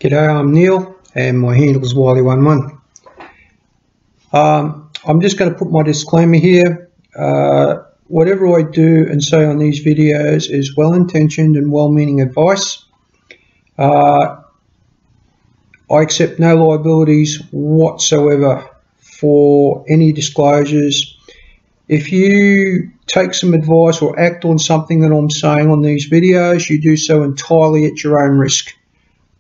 G'day, I'm Neil and my handle is Wiley11. I'm just going to put my disclaimer here. Whatever I do and say on these videos is well-intentioned and well-meaning advice. I accept no liabilities whatsoever for any disclosures. If you take some advice or act on something that I'm saying on these videos, you do so entirely at your own risk.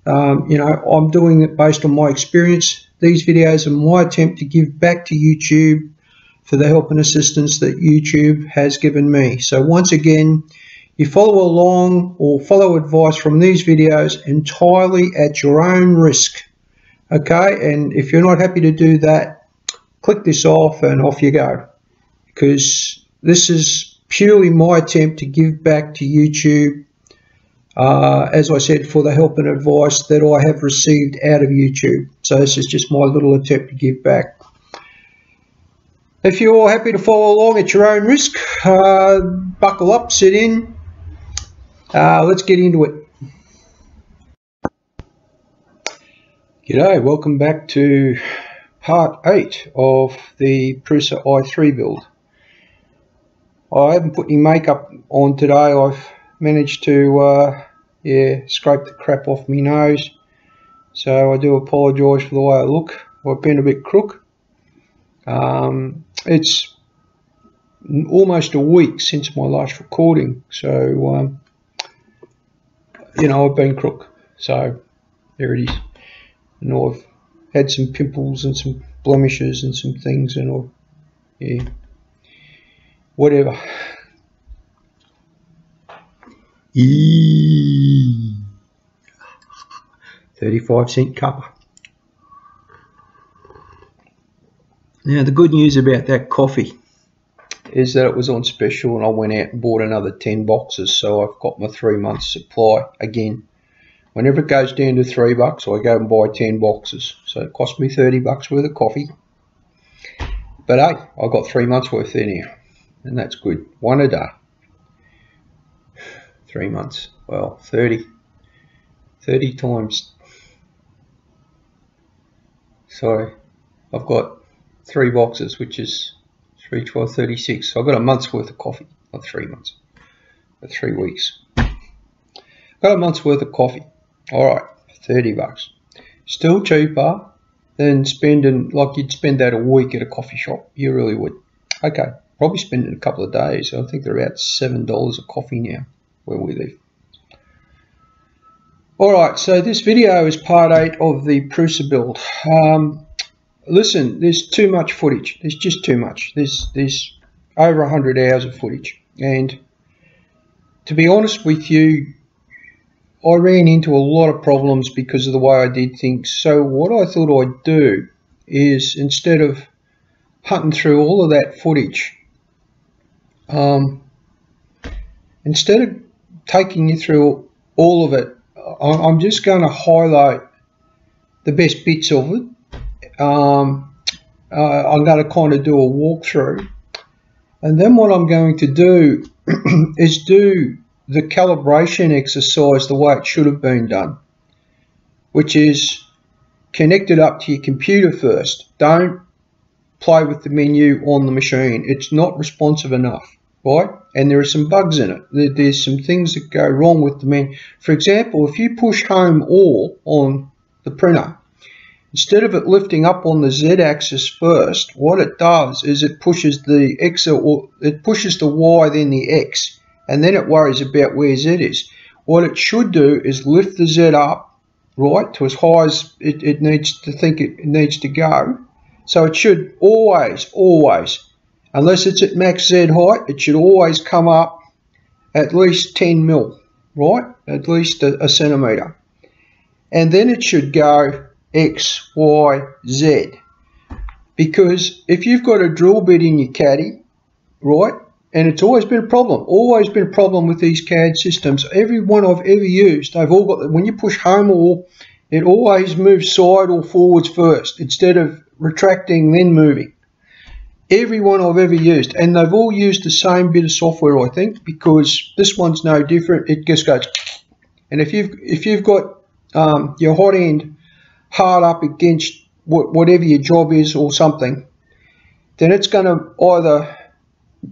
I'm doing it based on my experience. These videos are my attempt to give back to YouTube for the help and assistance that YouTube has given me. So once again, you follow along or follow advice from these videos entirely at your own risk. Okay, and if you're not happy to do that, click this off and off you go. Because this is purely my attempt to give back to YouTube, as I said, for the help and advice that I have received out of YouTube. So this is just my little attempt to give back. If you're all happy to follow along at your own risk, buckle up, sit in. Let's get into it. G'day, welcome back to part 8 of the Prusa i3 build. I haven't put any makeup on today. I've managed to scrape the crap off my nose, so I do apologise for the way I look. I've been a bit crook. It's almost a week since my last recording, so I've been crook, so there it is. And I've had some pimples and some blemishes and some things, and whatever. 35-cent cuppa. Now the good news about that coffee is that it was on special and I went out and bought another 10 boxes, so I've got my 3 months supply again. Whenever it goes down to $3, I go and buy 10 boxes. So it cost me $30 worth of coffee. But hey, I've got 3 months worth there now, and that's good. One a day. 3 months. Well, 30 times. So I've got 3 boxes, which is 3, 12, 36. So I've got a month's worth of coffee, not 3 months, but 3 weeks. Got a month's worth of coffee. All right, $30. Still cheaper than spending, like you'd spend that a week at a coffee shop. You really would. Okay, probably spend it in a couple of days. I think they're about $7 a coffee now where we live. All right, so this video is part 8 of the Prusa build. Listen, there's too much footage. There's just too much. There's over 100 hours of footage. And to be honest with you, I ran into a lot of problems because of the way I did things. So what I thought I'd do is, instead of hunting through all of that footage, instead of taking you through all of it, I'm just going to highlight the best bits of it. I'm going to kind of do a walkthrough, and then what I'm going to do is do the calibration exercise the way it should have been done, which is connect it up to your computer first. Don't play with the menu on the machine. It's not responsive enough, right? And there are some bugs in it. There's some things that go wrong with the menu. For example, if you push home all on the printer, instead of it lifting up on the Z-axis first, what it does is it pushes the X, or it pushes the Y, then the X, and then it worries about where Z is. What it should do is lift the Z up, right, to as high as it needs to think it needs to go. So it should always, unless it's at max Z height, it should always come up at least 10 mil, right, at least a centimetre. And then it should go X, Y, Z. Because if you've got a drill bit in your caddy, right, and it's always been a problem with these CAD systems. Every one I've ever used, they've all got, when you push home all, it always moves side or forwards first, instead of retracting then moving. Every one I've ever used, and they've all used the same bit of software, I think, because this one's no different. It just goes, and if you've got your hot end hard up against whatever your job is or something, then it's going to either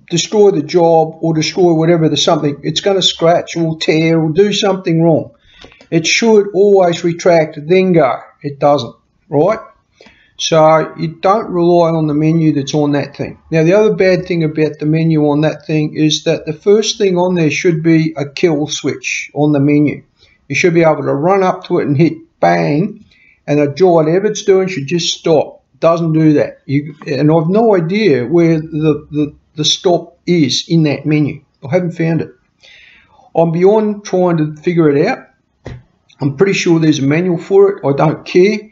destroy the job or destroy whatever the something. It's going to scratch or tear or do something wrong. It should always retract, then go. It doesn't, right? So you don't rely on the menu that's on that thing. Now, the other bad thing about the menu on that thing is that the first thing on there should be a kill switch on the menu. You should be able to run up to it and hit bang, and the jaw, whatever it's doing, should just stop. It doesn't do that. And I've no idea where the stop is in that menu. I haven't found it. I'm beyond trying to figure it out. I'm pretty sure there's a manual for it. I don't care.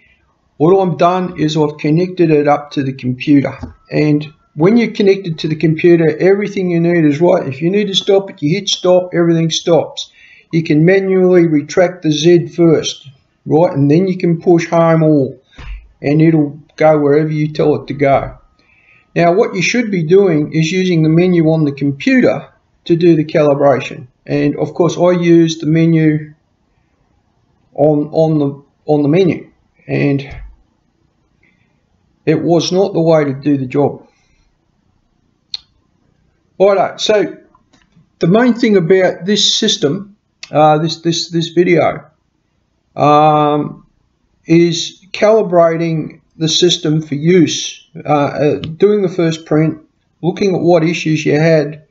What I've done is I've connected it up to the computer. And when you're connected to the computer, everything you need is right. If you need to stop it, you hit stop, everything stops. You can manually retract the Z first, right? And then you can push home all, and it'll go wherever you tell it to go. Now, what you should be doing is using the menu on the computer to do the calibration. And of course, I use the menu on the menu, and it was not the way to do the job. Righto, so the main thing about this system, this video, is calibrating the system for use, doing the first print, looking at what issues you had.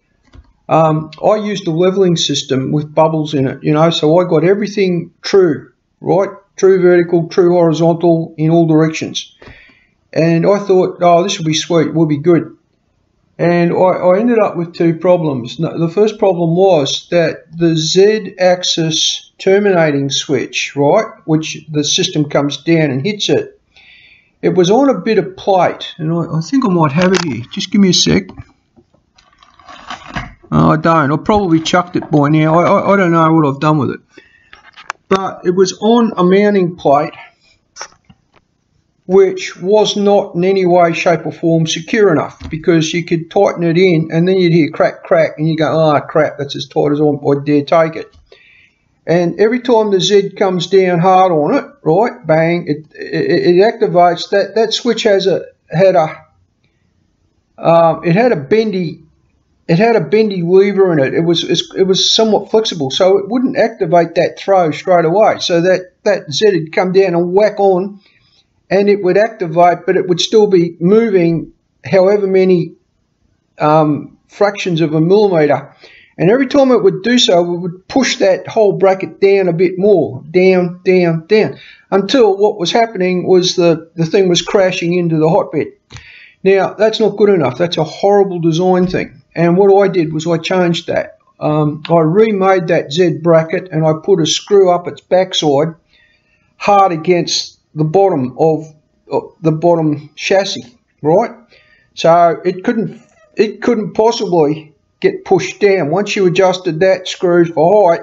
I used a leveling system with bubbles in it, you know, so I got everything true, right? True vertical, true horizontal in all directions. And I thought, oh, this will be sweet, will be good. And I ended up with two problems. The first problem was that the Z-axis terminating switch, right, which the system comes down and hits it, it was on a bit of plate. And I think I might have it here. Just give me a sec. I don't. I probably chucked it by now. I don't know what I've done with it. But it was on a mounting plate which was not in any way, shape or form secure enough, because you could tighten it in and then you'd hear crack, crack, and you go, oh crap, that's as tight as I dare take it. And every time the Z comes down hard on it, right, bang, it activates. That switch had a bendy lever in it. It was somewhat flexible, so it wouldn't activate that throw straight away. So that Z would come down and whack on, and it would activate, but it would still be moving however many fractions of a millimeter. And every time it would do so, it would push that whole bracket down a bit more, down, down, down, until what was happening was the thing was crashing into the hotbed. Now, that's not good enough. That's a horrible design thing. And what I did was I changed that. I remade that Z bracket, and I put a screw up its backside hard against the bottom of the bottom chassis, right? So it couldn't possibly get pushed down. Once you adjusted that screw for height,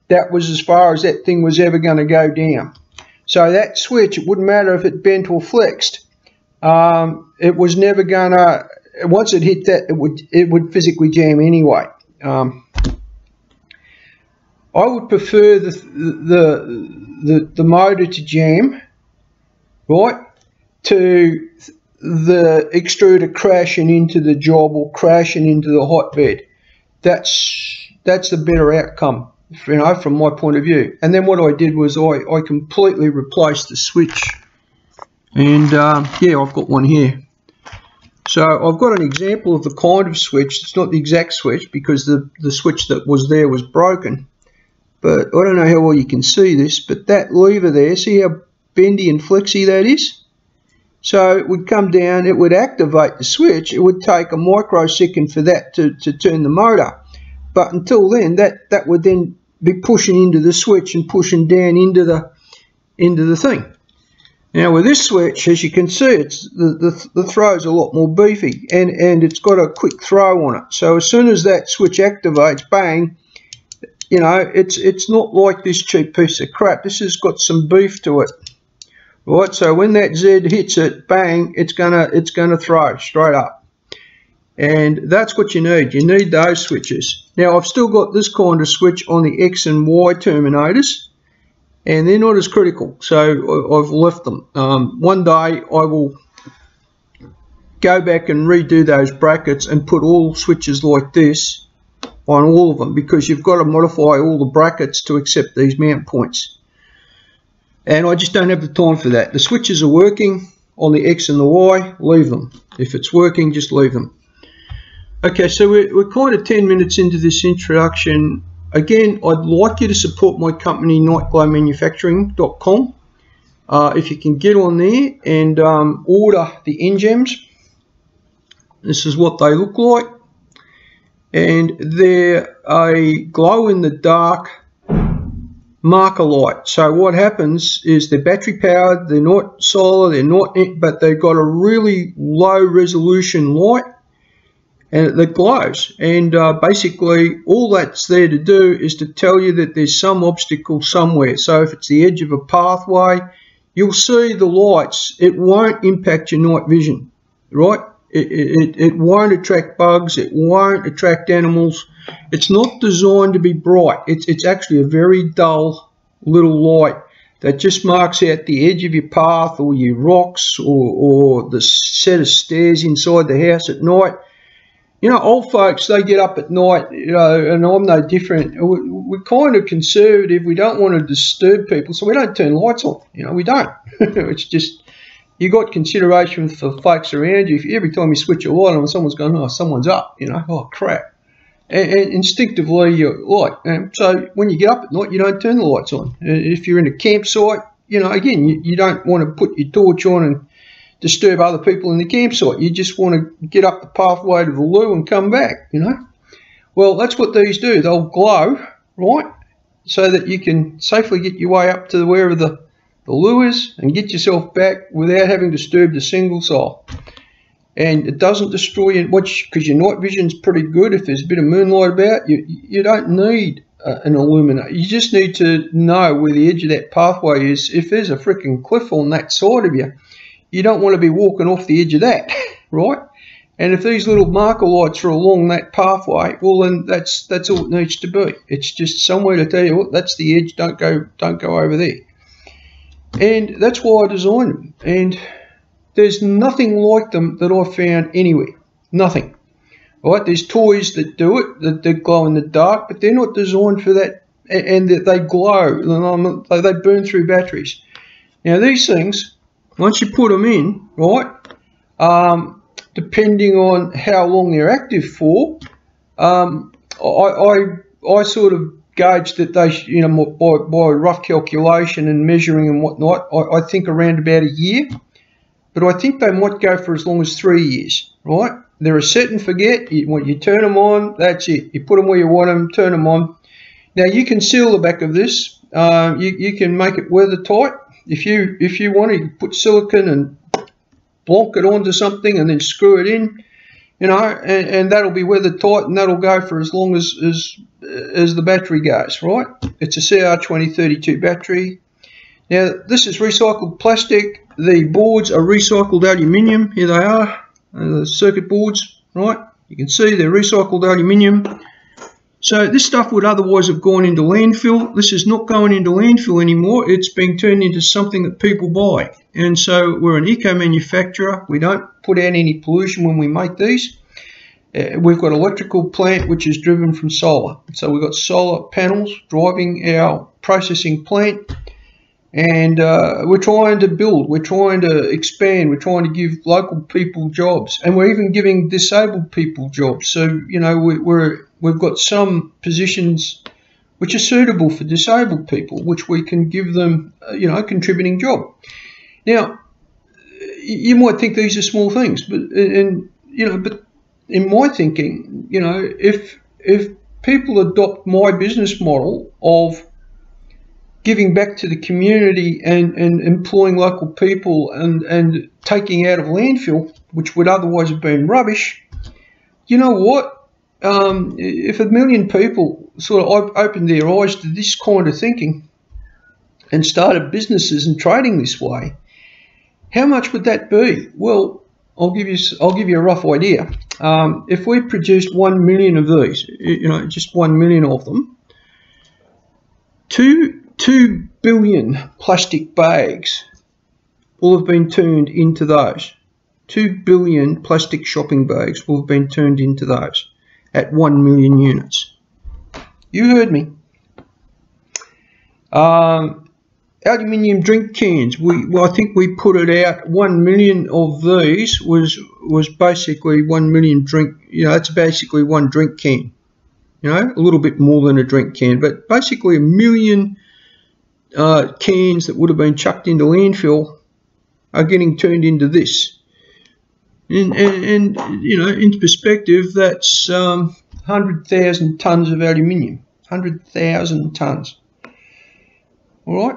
that was as far as that thing was ever going to go down. So that switch, it wouldn't matter if it bent or flexed, it was never going to, once it hit that, it would physically jam anyway. I would prefer the motor to jam, right, to the extruder crashing into the job or crashing into the hotbed. That's the better outcome, you know, from my point of view. And then what I did was I completely replaced the switch. And yeah, I've got one here. So I've got an example of the kind of switch. It's not the exact switch because the switch that was there was broken. But I don't know how well you can see this, but that lever there, see how bendy and flexy that is? So it would come down, it would activate the switch. It would take a microsecond for that to turn the motor. But until then, that would then be pushing into the switch and pushing down into the thing. Now with this switch, as you can see, it's the throw's a lot more beefy, and it's got a quick throw on it. So as soon as that switch activates, bang, you know, it's not like this cheap piece of crap. This has got some beef to it. Right, so when that Z hits it, bang, it's gonna throw straight up. And that's what you need. You need those switches. Now I've still got this kind of switch on the X and Y terminators. and they're not as critical, so I've left them. One day I will go back and redo those brackets and put all switches like this on all of them, because you've got to modify all the brackets to accept these mount points, and I just don't have the time for that. The switches are working on the X and the Y, leave them. If it's working, just leave them. Okay, so we're kind of 10 minutes into this introduction. Again, I'd like you to support my company, nightglowmanufacturing.com. If you can get on there and order the NGEMs. This is what they look like. And they're a glow-in-the-dark marker light. So what happens is they're battery powered, they're not solar, but they've got a really low resolution light, and that glows, and basically all that's there to do is to tell you that there's some obstacle somewhere. So if it's the edge of a pathway, you'll see the lights. It won't impact your night vision, right? It won't attract bugs, it won't attract animals. It's not designed to be bright. It's actually a very dull little light that just marks out the edge of your path, or your rocks, or the set of stairs inside the house at night. You know, old folks, they get up at night, you know, and I'm no different. We're kind of conservative. We don't want to disturb people, so we don't turn lights on. You know, we don't. It's just, you got consideration for folks around you. If every time you switch a light on, someone's going, oh, someone's up, you know, oh, crap. And instinctively, you're like, so when you get up at night, you don't turn the lights on. If you're in a campsite, you know, again, you don't want to put your torch on and disturb other people in the campsite. You just want to get up the pathway to the loo and come back, you know. Well, that's what these do. They'll glow, right, so that you can safely get your way up to wherever the loo is and get yourself back without having disturbed a single soul. And it doesn't destroy you much, because your night vision's pretty good. If there's a bit of moonlight about, you don't need an illuminator. You just need to know where the edge of that pathway is. If there's a freaking cliff on that side of you, you don't want to be walking off the edge of that, right? And if these little marker lights are along that pathway, well, then that's all it needs to be. It's just somewhere to tell you, well, that's the edge. Don't go over there. And that's why I designed them. And there's nothing like them that I've found anywhere. Nothing. Right? There's toys that do it, that glow in the dark, but they're not designed for that. And they glow. They burn through batteries. Now these things, once you put them in, right, depending on how long they're active for, I sort of gauge that they, you know, by rough calculation and measuring and whatnot, I think around about a year. But I think they might go for as long as 3 years, right? They're a set and forget. When you turn them on, that's it. You put them where you want them, turn them on. Now you can seal the back of this. You can make it weather tight. If you want to, you can put silicone and block it onto something and then screw it in, you know, and that'll be weather tight, and that'll go for as long as the battery goes, right? It's a CR2032 battery. Now this is recycled plastic. The boards are recycled aluminium. Here they are, the circuit boards, right? You can see they're recycled aluminium. So this stuff would otherwise have gone into landfill. This is not going into landfill anymore. It's being turned into something that people buy. And so we're an eco manufacturer. We don't put out any pollution when we make these. We've got an electrical plant which is driven from solar. So we've got solar panels driving our processing plant. And we're trying to build, we're trying to expand, we're trying to give local people jobs, and we're even giving disabled people jobs. So, you know, we've got some positions which are suitable for disabled people, which we can give them, you know, a contributing job. Now, you might think these are small things, but but in my thinking, you know, if people adopt my business model of giving back to the community and employing local people and taking out of landfill, which would otherwise have been rubbish, you know what? If 1 million people sort of opened their eyes to this kind of thinking and started businesses and trading this way, how much would that be? Well, I'll give you a rough idea. If we produced 1 million of these, you know, just 1 million of them, two billion plastic bags will have been turned into those. 2 billion plastic shopping bags will have been turned into those at 1 million units. You heard me. Aluminium drink cans. I think we put it out. 1 million of these was basically 1 million drink. That's basically one drink can. A little bit more than a drink can, but basically 1 million cans that would have been chucked into landfill are getting turned into this. And in perspective, that's 100,000 tons of aluminium. 100,000 tons. All right.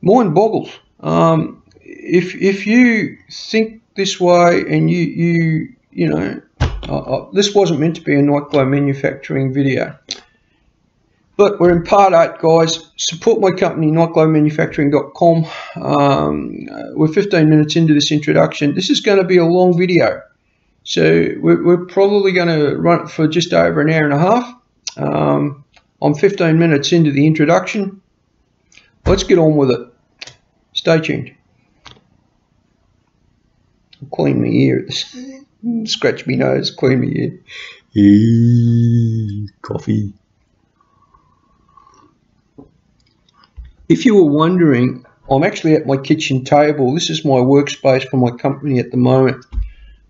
Mind boggles. If you think this way, and this wasn't meant to be a Nightglow manufacturing video, but we're in part 8, guys. Support my company, nightglowmanufacturing.com. We're 15 minutes into this introduction. This is going to be a long video, so we're probably going to run it for just over an hour and a half. I'm 15 minutes into the introduction. Let's get on with it. Stay tuned. I'll clean my ear. Scratch me nose, clean my ear. Coffee. If you were wondering, I'm actually at my kitchen table. This is my workspace for my company at the moment.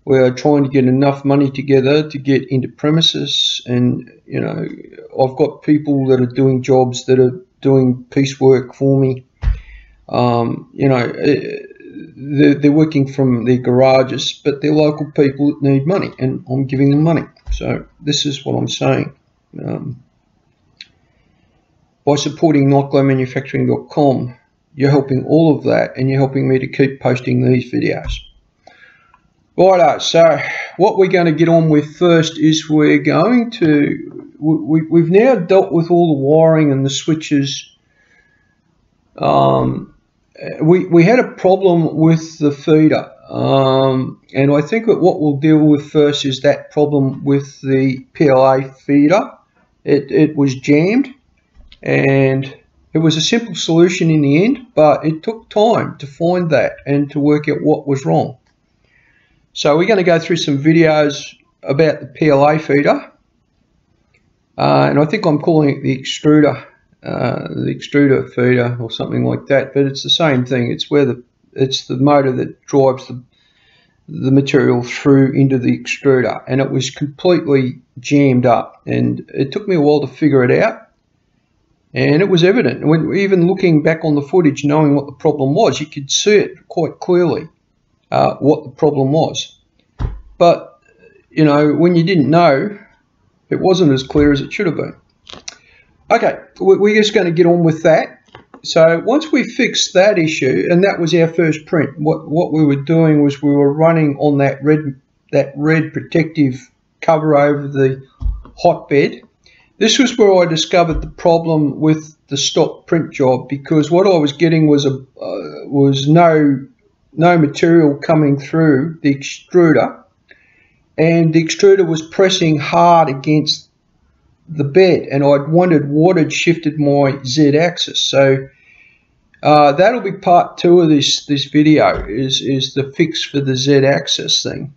We're trying to get enough money together to get into premises, and I've got people that are doing jobs that are doing piecework for me. They're working from their garages, but they're local people that need money, and I'm giving them money. So this is what I'm saying. By supporting nightglowmanufacturing.com, you're helping all of that, and you're helping me to keep posting these videos. Righto, so what we're going to get on with first is we've now dealt with all the wiring and the switches. We had a problem with the feeder, and I think that what we'll deal with first is that problem with the PLA feeder. It was jammed, and it was a simple solution in the end, but it took time to find that and to work out what was wrong. So we're going to go through some videos about the PLA feeder, and I think I'm calling it the extruder feeder or something like that, but it's the same thing. It's it's the motor that drives the material through into the extruder, and it was completely jammed up, and it took me a while to figure it out, and it was evident. Even looking back on the footage, knowing what the problem was, you could see it quite clearly. What the problem was, but when you didn't know, it wasn't as clear as it should have been. Okay, we're just going to get on with that. So once we fixed that issue, and that was our first print, what we were doing was we were running on that red protective cover over the hotbed. This was where I discovered the problem with the stock print job, because what I was getting was no material coming through the extruder, and the extruder was pressing hard against the bed, and I'd wondered what had shifted my Z-axis. So that'll be part 2 of this video, is the fix for the Z-axis thing.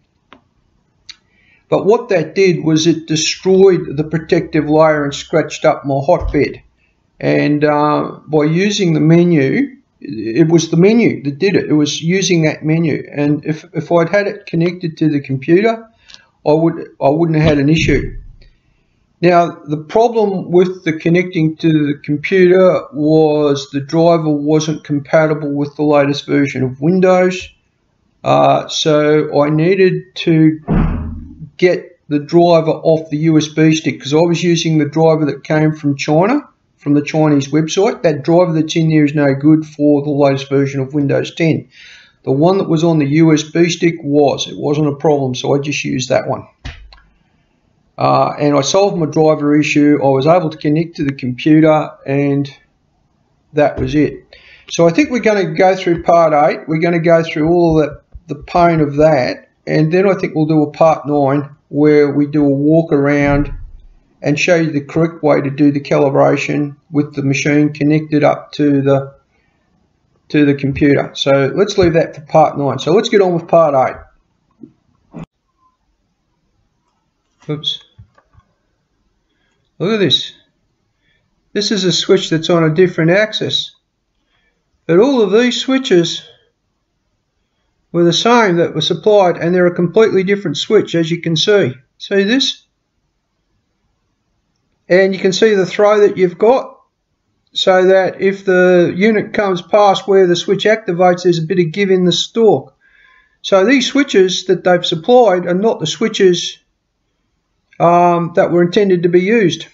But what that did was it destroyed the protective layer and scratched up my hotbed, and by using the menu, it was the menu that did it. It was using that menu, and if I'd had it connected to the computer, I wouldn't have had an issue. Now, the problem with the connecting to the computer was the driver wasn't compatible with the latest version of Windows, so I needed to get the driver off the USB stick, because I was using the driver that came from China, from the Chinese website. That driver that's in there is no good for the latest version of Windows 10. The one that was on the USB stick it wasn't a problem, so I just used that one. And I solved my driver issue. I was able to connect to the computer, and that was it. So I think we're going to go through part 8. We're going to go through all of the pain of that, and then I think we'll do a part 9 where we do a walk around and show you the correct way to do the calibration with the machine connected up to the computer. So let's leave that for part 9. So let's get on with part 8. Oops. Look at this. This is a switch that's on a different axis. But all of these switches were the same that were supplied, and they're a completely different switch, as you can see. See this? And you can see the throw that you've got, so that if the unit comes past where the switch activates, there's a bit of give in the stalk. So these switches that they've supplied are not the switches that were intended to be used.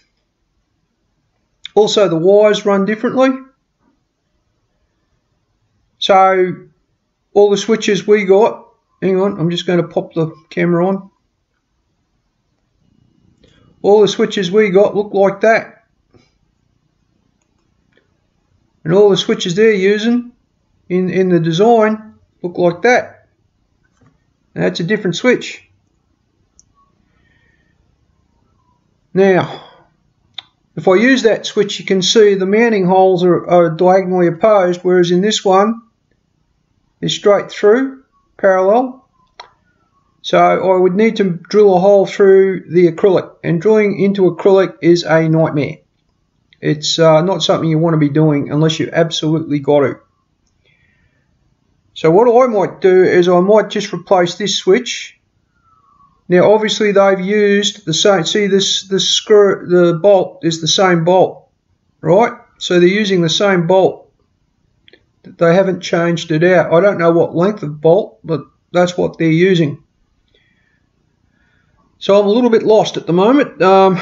Also, the wires run differently. So all the switches we got, hang on, I'm just going to pop the camera on. All the switches we got look like that. And all the switches they're using in the design look like that. And that's a different switch. Now, if I use that switch, you can see the mounting holes are diagonally opposed, whereas in this one, they're straight through, parallel. So I would need to drill a hole through the acrylic, and drilling into acrylic is a nightmare. It's not something you want to be doing unless you absolutely got to. So what I might do is I might just replace this switch. Now obviously they've used the same, see this screw, the bolt is the same bolt, right? So they're using the same bolt. They haven't changed it out. I don't know what length of bolt, but that's what they're using. So I'm a little bit lost at the moment. I'm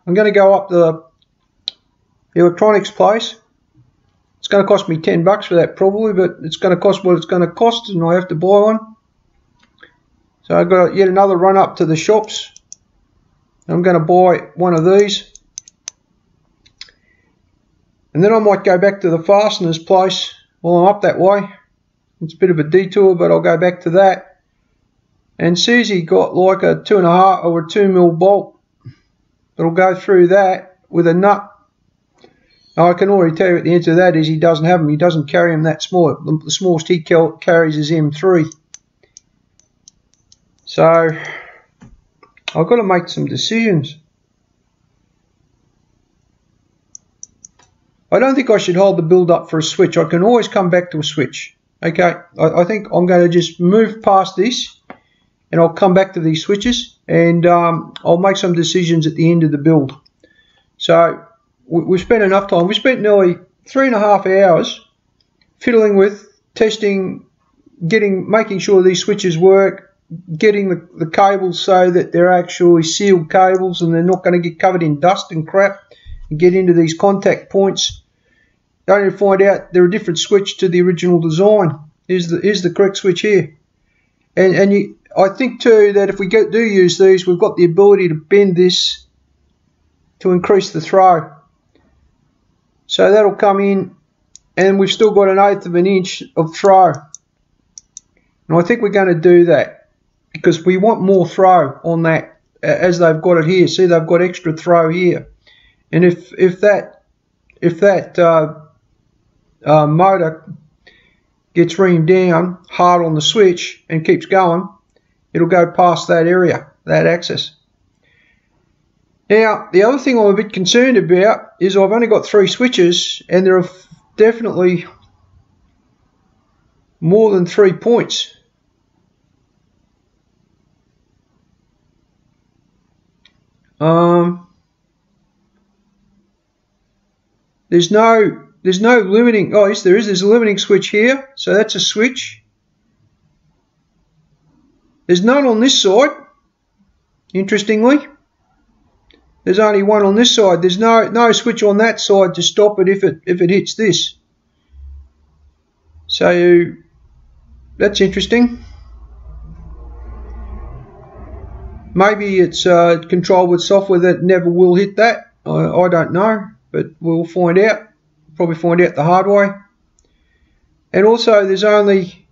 going to go up the electronics place. It's going to cost me $10 for that probably, but it's going to cost what it's going to cost, and I have to buy one. So I've got yet another run up to the shops. I'm going to buy one of these. And then I might go back to the fasteners place while I'm up that way. It's a bit of a detour, but I'll go back to that. And Susie got like a 2.5 or a 2mm bolt that'll go through that with a nut. Now I can already tell you what the answer to that is. He doesn't have them. He doesn't carry them that small. The smallest he carries is M3. So I've got to make some decisions. I don't think I should hold the build up for a switch. I can always come back to a switch. Okay, I think I'm going to just move past this, and I'll come back to these switches, and I'll make some decisions at the end of the build. So we've spent enough time. We spent nearly 3.5 hours fiddling with, testing, making sure these switches work, getting the cables so that they're actually sealed cables and they're not going to get covered in dust and crap and get into these contact points. Only to find out they're a different switch to the original design. Here's the correct switch here. And I think too that if we do use these, we've got the ability to bend this to increase the throw. So that'll come in, and we've still got 1/8 of an inch of throw. And I think we're going to do that, because we want more throw on that as they've got it here. See, they've got extra throw here. And if that motor gets reamed down hard on the switch and keeps going, it'll go past that area, that axis. Now, the other thing I'm a bit concerned about is I've only got 3 switches, and there are definitely more than 3 points. There's no limiting. Oh, yes, there is. There's a limiting switch here, so that's a switch. There's none on this side. Interestingly, there's only one on this side. There's no switch on that side to stop it if it hits this. So that's interesting. Maybe it's controlled with software that never will hit that. I don't know, but we'll find out. Probably find out the hard way. And also, there's only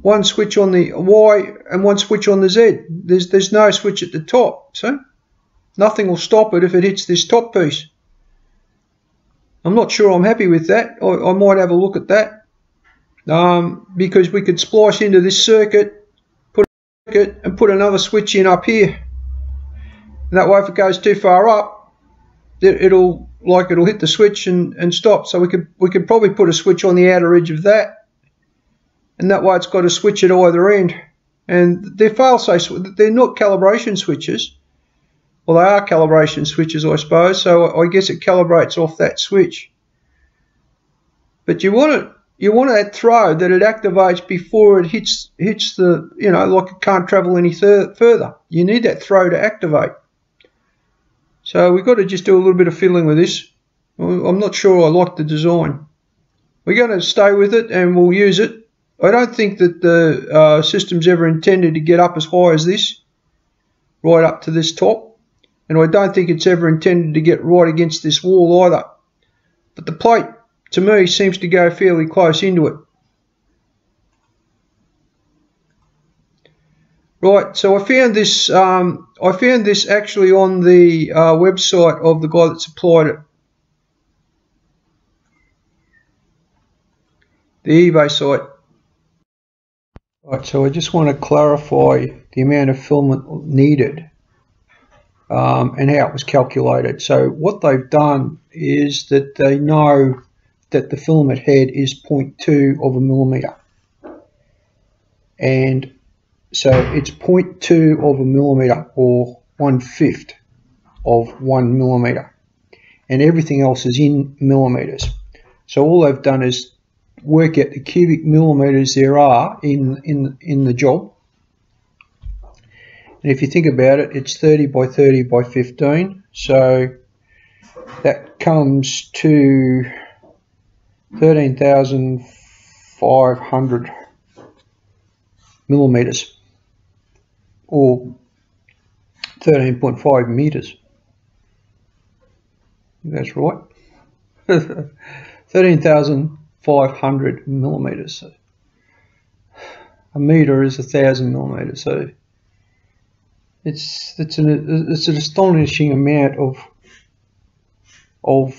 one switch on the Y and one switch on the Z. There's no switch at the top. So Nothing will stop it if it hits this top piece. I'm not sure I'm happy with that. I might have a look at that, because we could splice into this circuit, and put another switch in up here. And that way, if it goes too far up, it'll hit the switch and stop. So we could probably put a switch on the outer edge of that, and that way it's got a switch at either end. And they're fail-safe. They're not calibration switches. Well, they are calibration switches, I suppose. So I guess it calibrates off that switch. But you want that throw that it activates before it hits the, like it can't travel any further. You need that throw to activate. So we've got to just do a little bit of fiddling with this. I'm not sure I like the design. We're going to stay with it and we'll use it. I don't think that the system's ever intended to get up as high as this, right up to this top. And I don't think it's ever intended to get right against this wall either. But the plate, to me, seems to go fairly close into it. Right, so I found this actually on the website of the guy that supplied it. The eBay site. Right, so I just want to clarify the amount of filament needed and how it was calculated. So what they've done is that they know that the filament head is 0.2 of a millimetre. And so it's 0.2 of a millimetre, or 1/5 of 1 millimetre. And everything else is in millimetres. So all they've done is work out the cubic millimetres there are in the job. And if you think about it, it's 30 by 30 by 15. So that comes to 13,500 millimetres, or 13.5 metres. That's right. 13,500 millimetres. A metre is 1,000 millimetres. So it's an astonishing amount of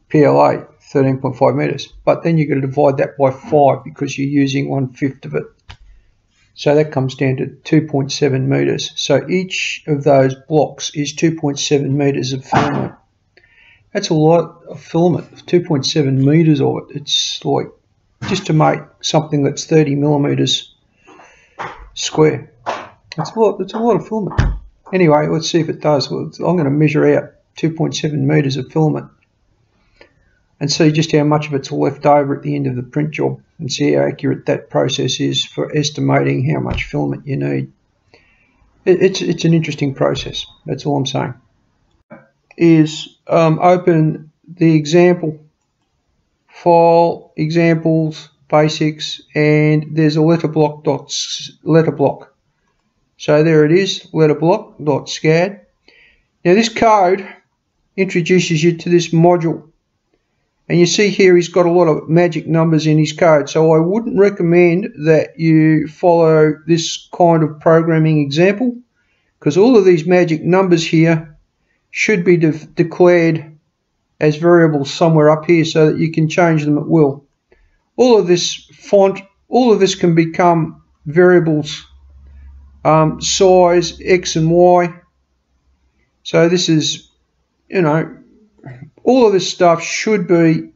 PLA, 13.5 metres. But then you've got to divide that by 5 because you're using 1/5 of it. So that comes down to 2.7 metres. So each of those blocks is 2.7 metres of filament. That's a lot of filament, 2.7 metres of it. It's like, just to make something that's 30 millimetres square. It's a lot of filament. Anyway, let's see if it does. Well, I'm going to measure out 2.7 metres of filament and see just how much of it's left over at the end of the print job, and see how accurate that process is for estimating how much filament you need. It's an interesting process. That's all I'm saying. Is open the example file, examples, basics, and there's a letter block. So there it is, letterblock.scad. Now this code introduces you to this module, and you see here he's got a lot of magic numbers in his code. So I wouldn't recommend that you follow this kind of programming example, because all of these magic numbers here should be declared as variables somewhere up here so that you can change them at will. All of this font, all of this can become variables, size, X and Y. So this is, all of this stuff should be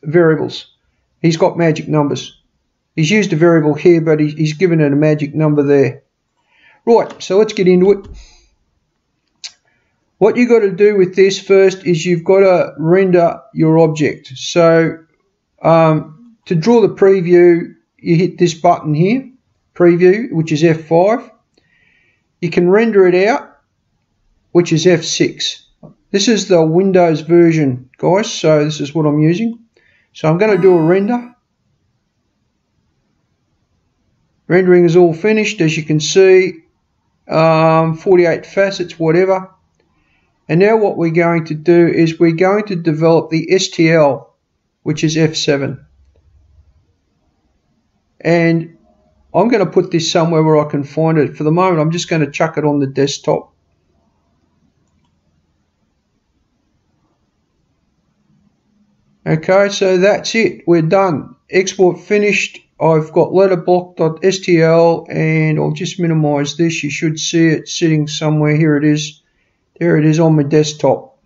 variables. He's got magic numbers. He's used a variable here, but he's given it a magic number there. Right, so let's get into it. What you've got to do with this first is you've got to render your object. So to draw the preview, you hit this button here, preview, which is F5. You can render it out, which is F6. This is the Windows version, guys, so this is what I'm using. So I'm going to do a render. Rendering is all finished, as you can see, 48 facets, whatever. And now what we're going to do is we're going to develop the STL, which is F7. And I'm going to put this somewhere where I can find it. For the moment, I'm just going to chuck it on the desktop. Okay, so that's it. We're done. Export finished. I've got letterblock.stl, and I'll just minimize this. You should see it sitting somewhere. Here it is. There it is on my desktop.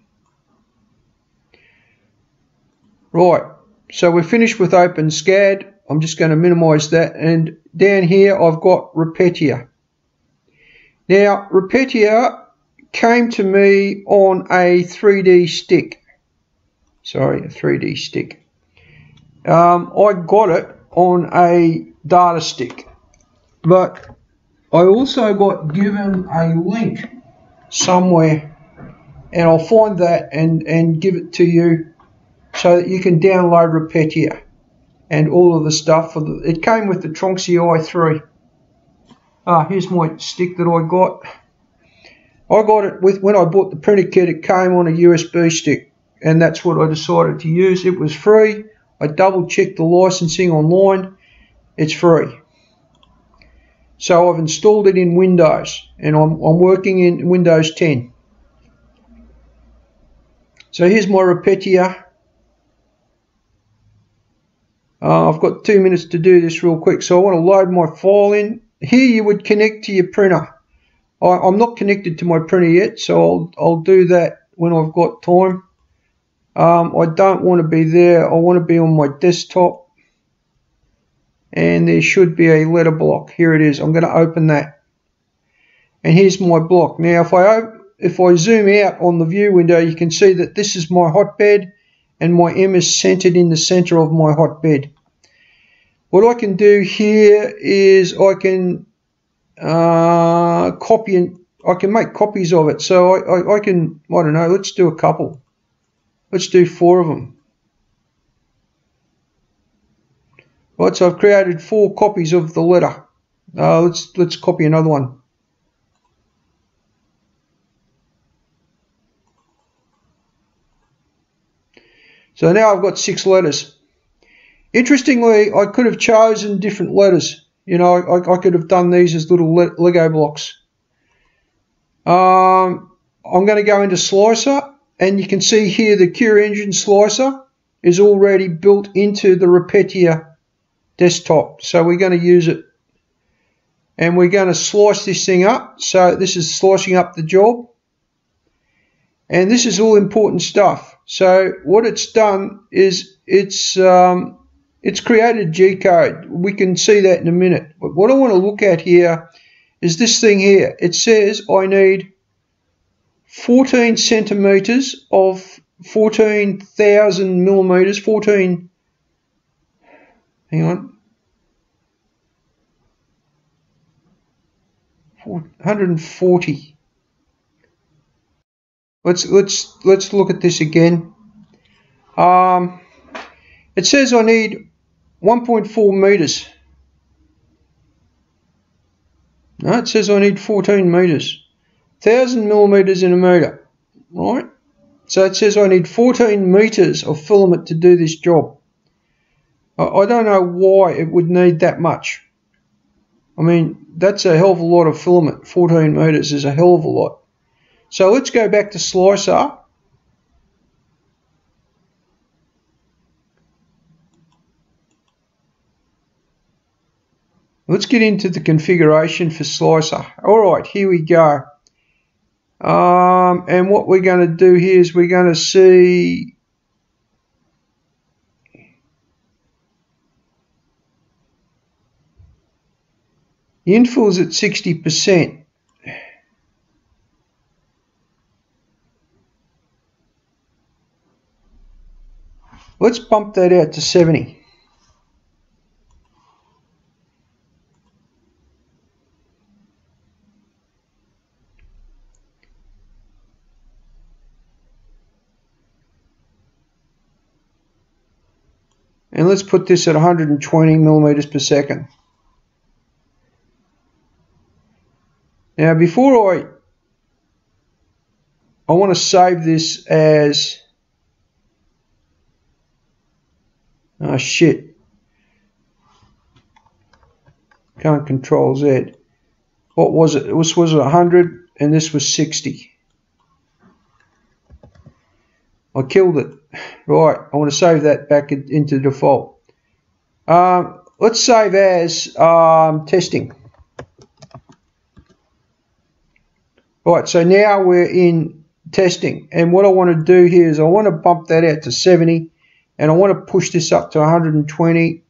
Right, so we're finished with OpenSCAD. I'm just going to minimize that, and down here I've got Repetia. Now, Repetia came to me on a 3D stick. Sorry, a 3D stick. I got it on a data stick, but I also got given a link somewhere, and I'll find that and give it to you so that you can download Repetia and all of the stuff. It came with the Tronxy i3. Here's my stick that I got. I got it with, when I bought the printer kit, it came on a USB stick, and that's what I decided to use. It was free. I double checked the licensing online. It's free. So I've installed it in Windows, and I'm working in Windows 10. So here's my Repetia. I've got 2 minutes to do this real quick, so I want to load my file in. Here you would connect to your printer. I'm not connected to my printer yet, so I'll do that when I've got time. I don't want to be there. I want to be on my desktop, and there should be a letter block. Here it is. I'm going to open that, and here's my block. Now if I zoom out on the view window, you can see that this is my hotbed, and my M is centered in the center of my hotbed. What I can do here is I can copy, and I can make copies of it. So I can, I don't know, let's do a couple. Let's do 4 of them. Right, so I've created 4 copies of the letter. Let's copy another one. So now I've got 6 letters. Interestingly, I could have chosen different letters. You know, I could have done these as little Lego blocks. I'm going to go into Slicer, and you can see here the CureEngine Slicer is already built into the Repetia desktop. So we're going to use it. And we're going to slice this thing up. So this is slicing up the job. And this is all important stuff. So what it's done is it's created G-code. We can see that in a minute. But what I want to look at here is this thing here. It says I need 14 centimeters of 14,000 millimeters. 14. Hang on. 140. Let's look at this again. It says I need 1.4 meters. No, it says I need 14 meters. 1,000 millimeters in a meter, right? So it says I need 14 meters of filament to do this job. I don't know why it would need that much. I mean, that's a hell of a lot of filament. 14 meters is a hell of a lot. So let's go back to Slicer. Let's get into the configuration for Slicer. Alright, here we go. And what we're going to do here is we're going to see the infill is at 60%. Let's bump that out to 70. And let's put this at 120 millimeters per second. Now before I want to save this as, oh shit, can't control Z. What was it? This was 100 and this was 60. I killed it. Right, I want to save that back into default. Let's save as testing. Right, so now we're in testing, and what I want to do here is I want to bump that out to 70, and I want to push this up to 120.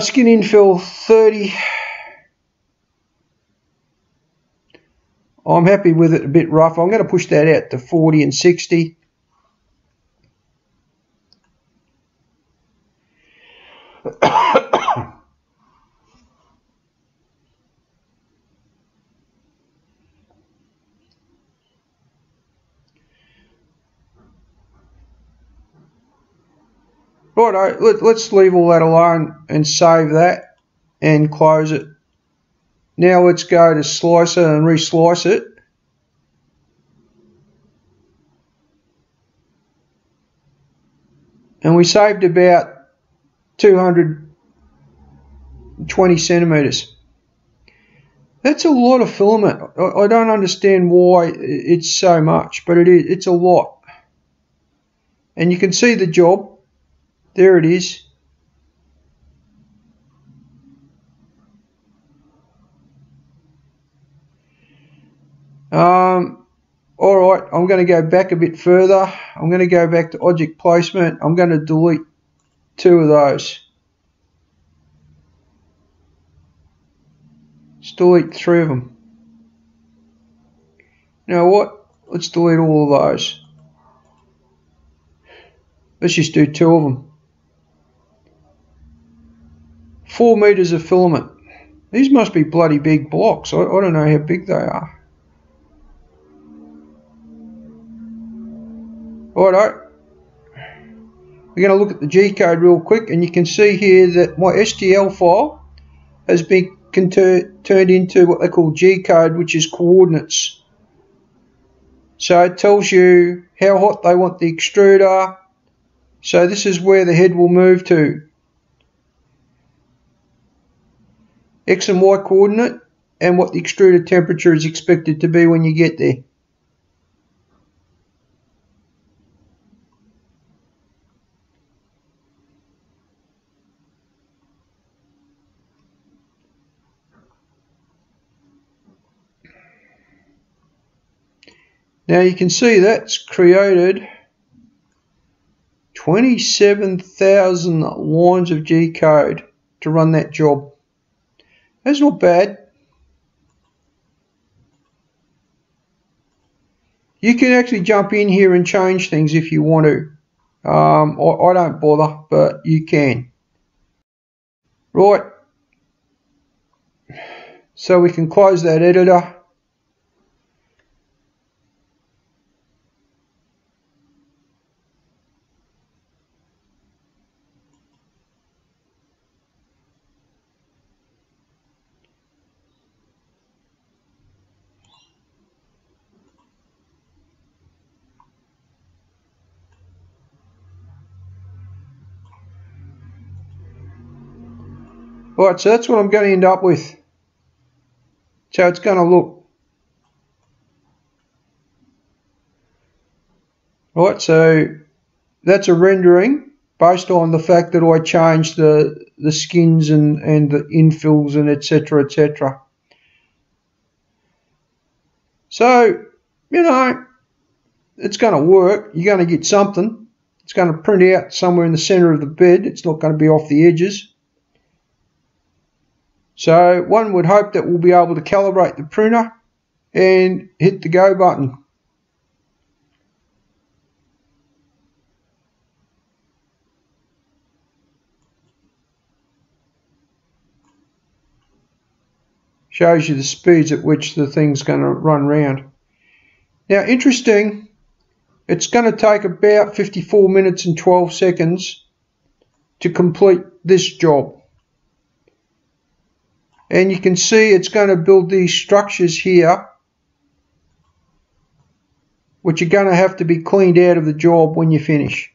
Skin infill 30. I'm happy with it, a bit rough. I'm going to push that out to 40 and 60. Righto, let's leave all that alone and save that and close it. Now let's go to Slicer and reslice it. And we saved about 220 centimeters. That's a lot of filament. I don't understand why it's so much, but it's a lot. And you can see the job. There it is. Alright, I'm going to go back a bit further. I'm going to go back to object placement. I'm going to delete 2 of those. Let's delete 3 of them. You know what? Let's delete all of those. Let's just do 2 of them. 4 meters of filament. These must be bloody big blocks. I don't know how big they are. Righto. We're going to look at the G code real quick, and you can see here that my STL file has been turned into what they call G code, which is coordinates. So it tells you how hot they want the extruder. So this is where the head will move to. X and Y coordinate, and what the extruder temperature is expected to be when you get there. Now you can see that's created 27,000 lines of G code to run that job. That's not bad. You can actually jump in here and change things if you want to. I don't bother, but you can. Right. So we can close that editor. Right, so that's what I'm going to end up with. So it's going to look. Right, so that's a rendering based on the fact that I changed the skins and the infills and etc, etc. So, you know, it's going to work. You're going to get something. It's going to print out somewhere in the center of the bed. It's not going to be off the edges. So one would hope that we'll be able to calibrate the printer and hit the go button. Shows you the speeds at which the thing's going to run round. Now interesting, it's going to take about 54 minutes and 12 seconds to complete this job. And you can see it's going to build these structures here, which are going to have to be cleaned out of the job when you finish.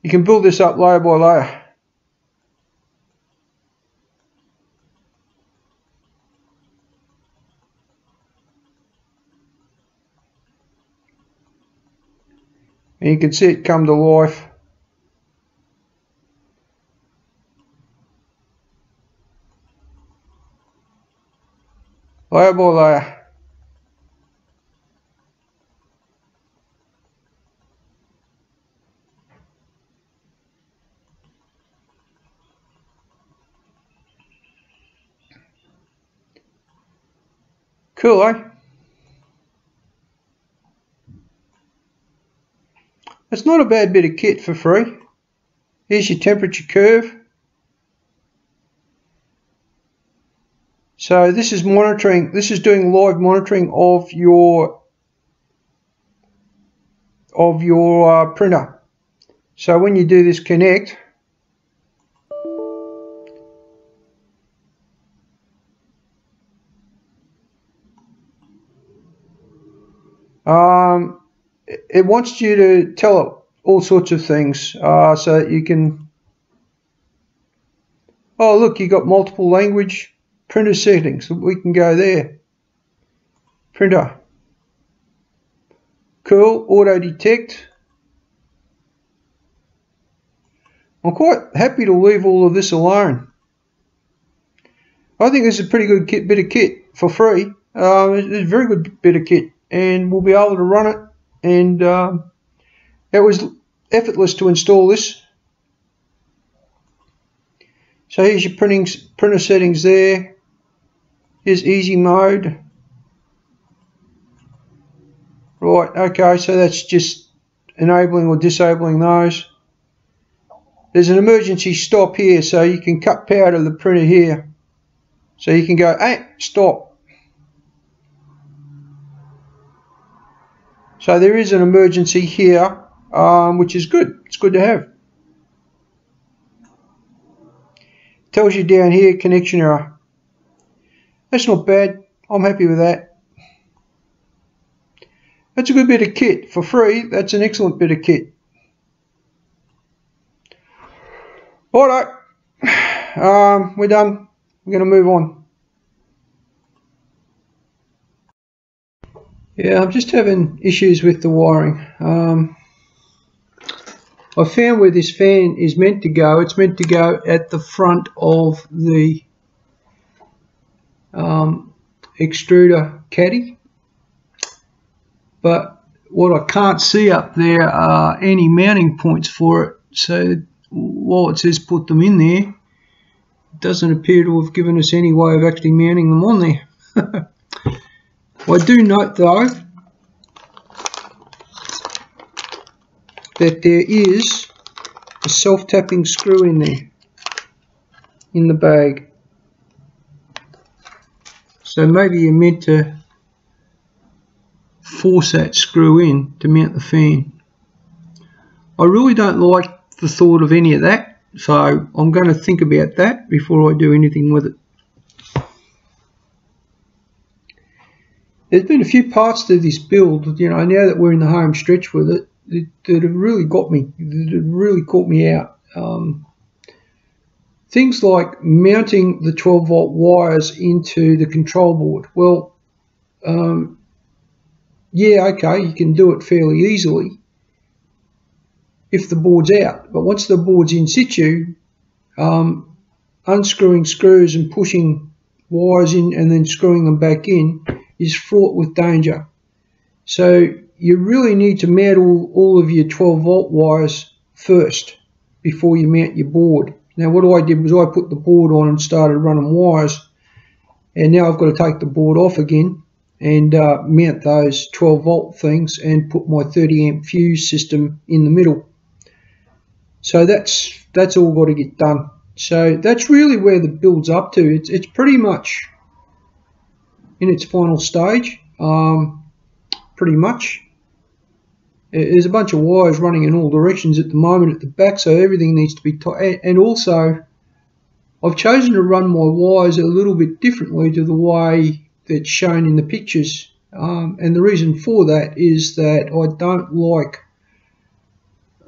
You can build this up layer by layer. And you can see it come to life. Layer by layer. Cool, eh? It's not a bad bit of kit for free. Here's your temperature curve. So this is monitoring, this is doing live monitoring of your printer. So when you do this connect, it wants you to tell it all sorts of things, so that you can, oh look, you got multiple language printer settings. We can go there. Printer. Cool. Auto detect. I'm quite happy to leave all of this alone. I think this is a pretty good bit of kit for free. It's a very good bit of kit, and we'll be able to run it. And it was effortless to install this. So here's your printer settings there. Here's easy mode. Right, okay, so that's just enabling or disabling those. There's an emergency stop here, so you can cut power to the printer here. So you can go, hey, stop. So there is an emergency here, which is good. It's good to have. Tells you down here, connection error. That's not bad. I'm happy with that. That's a good bit of kit for free. That's an excellent bit of kit. Alright, we're done. We're going to move on. Yeah, I'm just having issues with the wiring. I found where this fan is meant to go. It's meant to go at the front of the extruder caddy. But what I can't see up there are any mounting points for it. So while it says put them in there, it doesn't appear to have given us any way of actually mounting them on there. I do note though that there is a self-tapping screw in there, in the bag. So maybe you're meant to force that screw in to mount the fan. I really don't like the thought of any of that, so I'm going to think about that before I do anything with it. There's been a few parts to this build, you know, now that we're in the home stretch with it, that have really got me, that have really caught me out. Things like mounting the 12 volt wires into the control board. Well, yeah, okay, you can do it fairly easily if the board's out. But once the board's in situ, unscrewing screws and pushing wires in and then screwing them back in is fraught with danger. So you really need to mount all of your 12 volt wires first before you mount your board. Now what I did was I put the board on and started running wires, and now I've got to take the board off again and mount those 12 volt things and put my 30 amp fuse system in the middle. So that's all got to get done. So that's really where the build's up to. It's pretty much in its final stage, pretty much. There's a bunch of wires running in all directions at the moment at the back, so everything needs to be tight. And also, I've chosen to run my wires a little bit differently to the way that's shown in the pictures. And the reason for that is that I don't like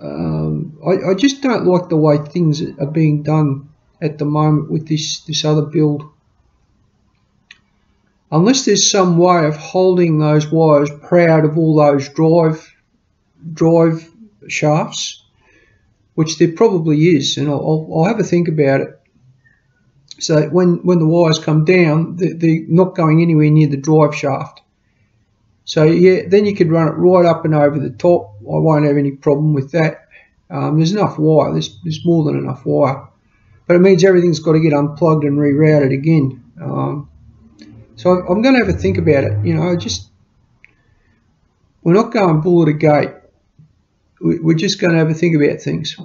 I just don't like the way things are being done at the moment with this other build. Unless there's some way of holding those wires proud of all those drive shafts, which there probably is, and I'll have a think about it. So when the wires come down, they're not going anywhere near the drive shaft. So yeah, then you could run it right up and over the top. I won't have any problem with that. There's enough wire. There's more than enough wire, but it means everything's got to get unplugged and rerouted again. So I'm going to have a think about it. You know, we're not going bull at a gate. We're just going to have a think about things.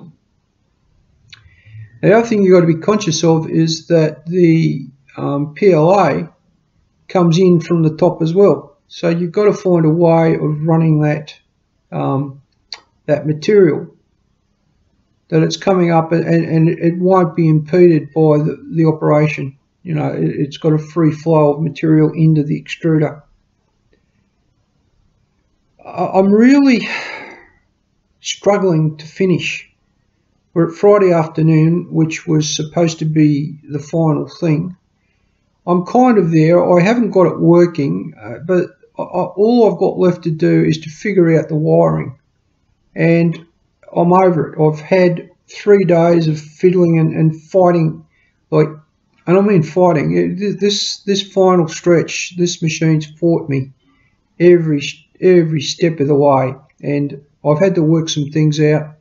The other thing you've got to be conscious of is that the PLA comes in from the top as well. So you've got to find a way of running that that material, that it's coming up and it won't be impeded by the operation. You know, it's got a free flow of material into the extruder. I'm really struggling to finish. We're at Friday afternoon, which was supposed to be the final thing. I'm kind of there. I haven't got it working, but all I've got left to do is to figure out the wiring. And I'm over it. I've had 3 days of fiddling and fighting, like, and I mean fighting. This final stretch, this machine's fought me every step of the way, and I've had to work some things out.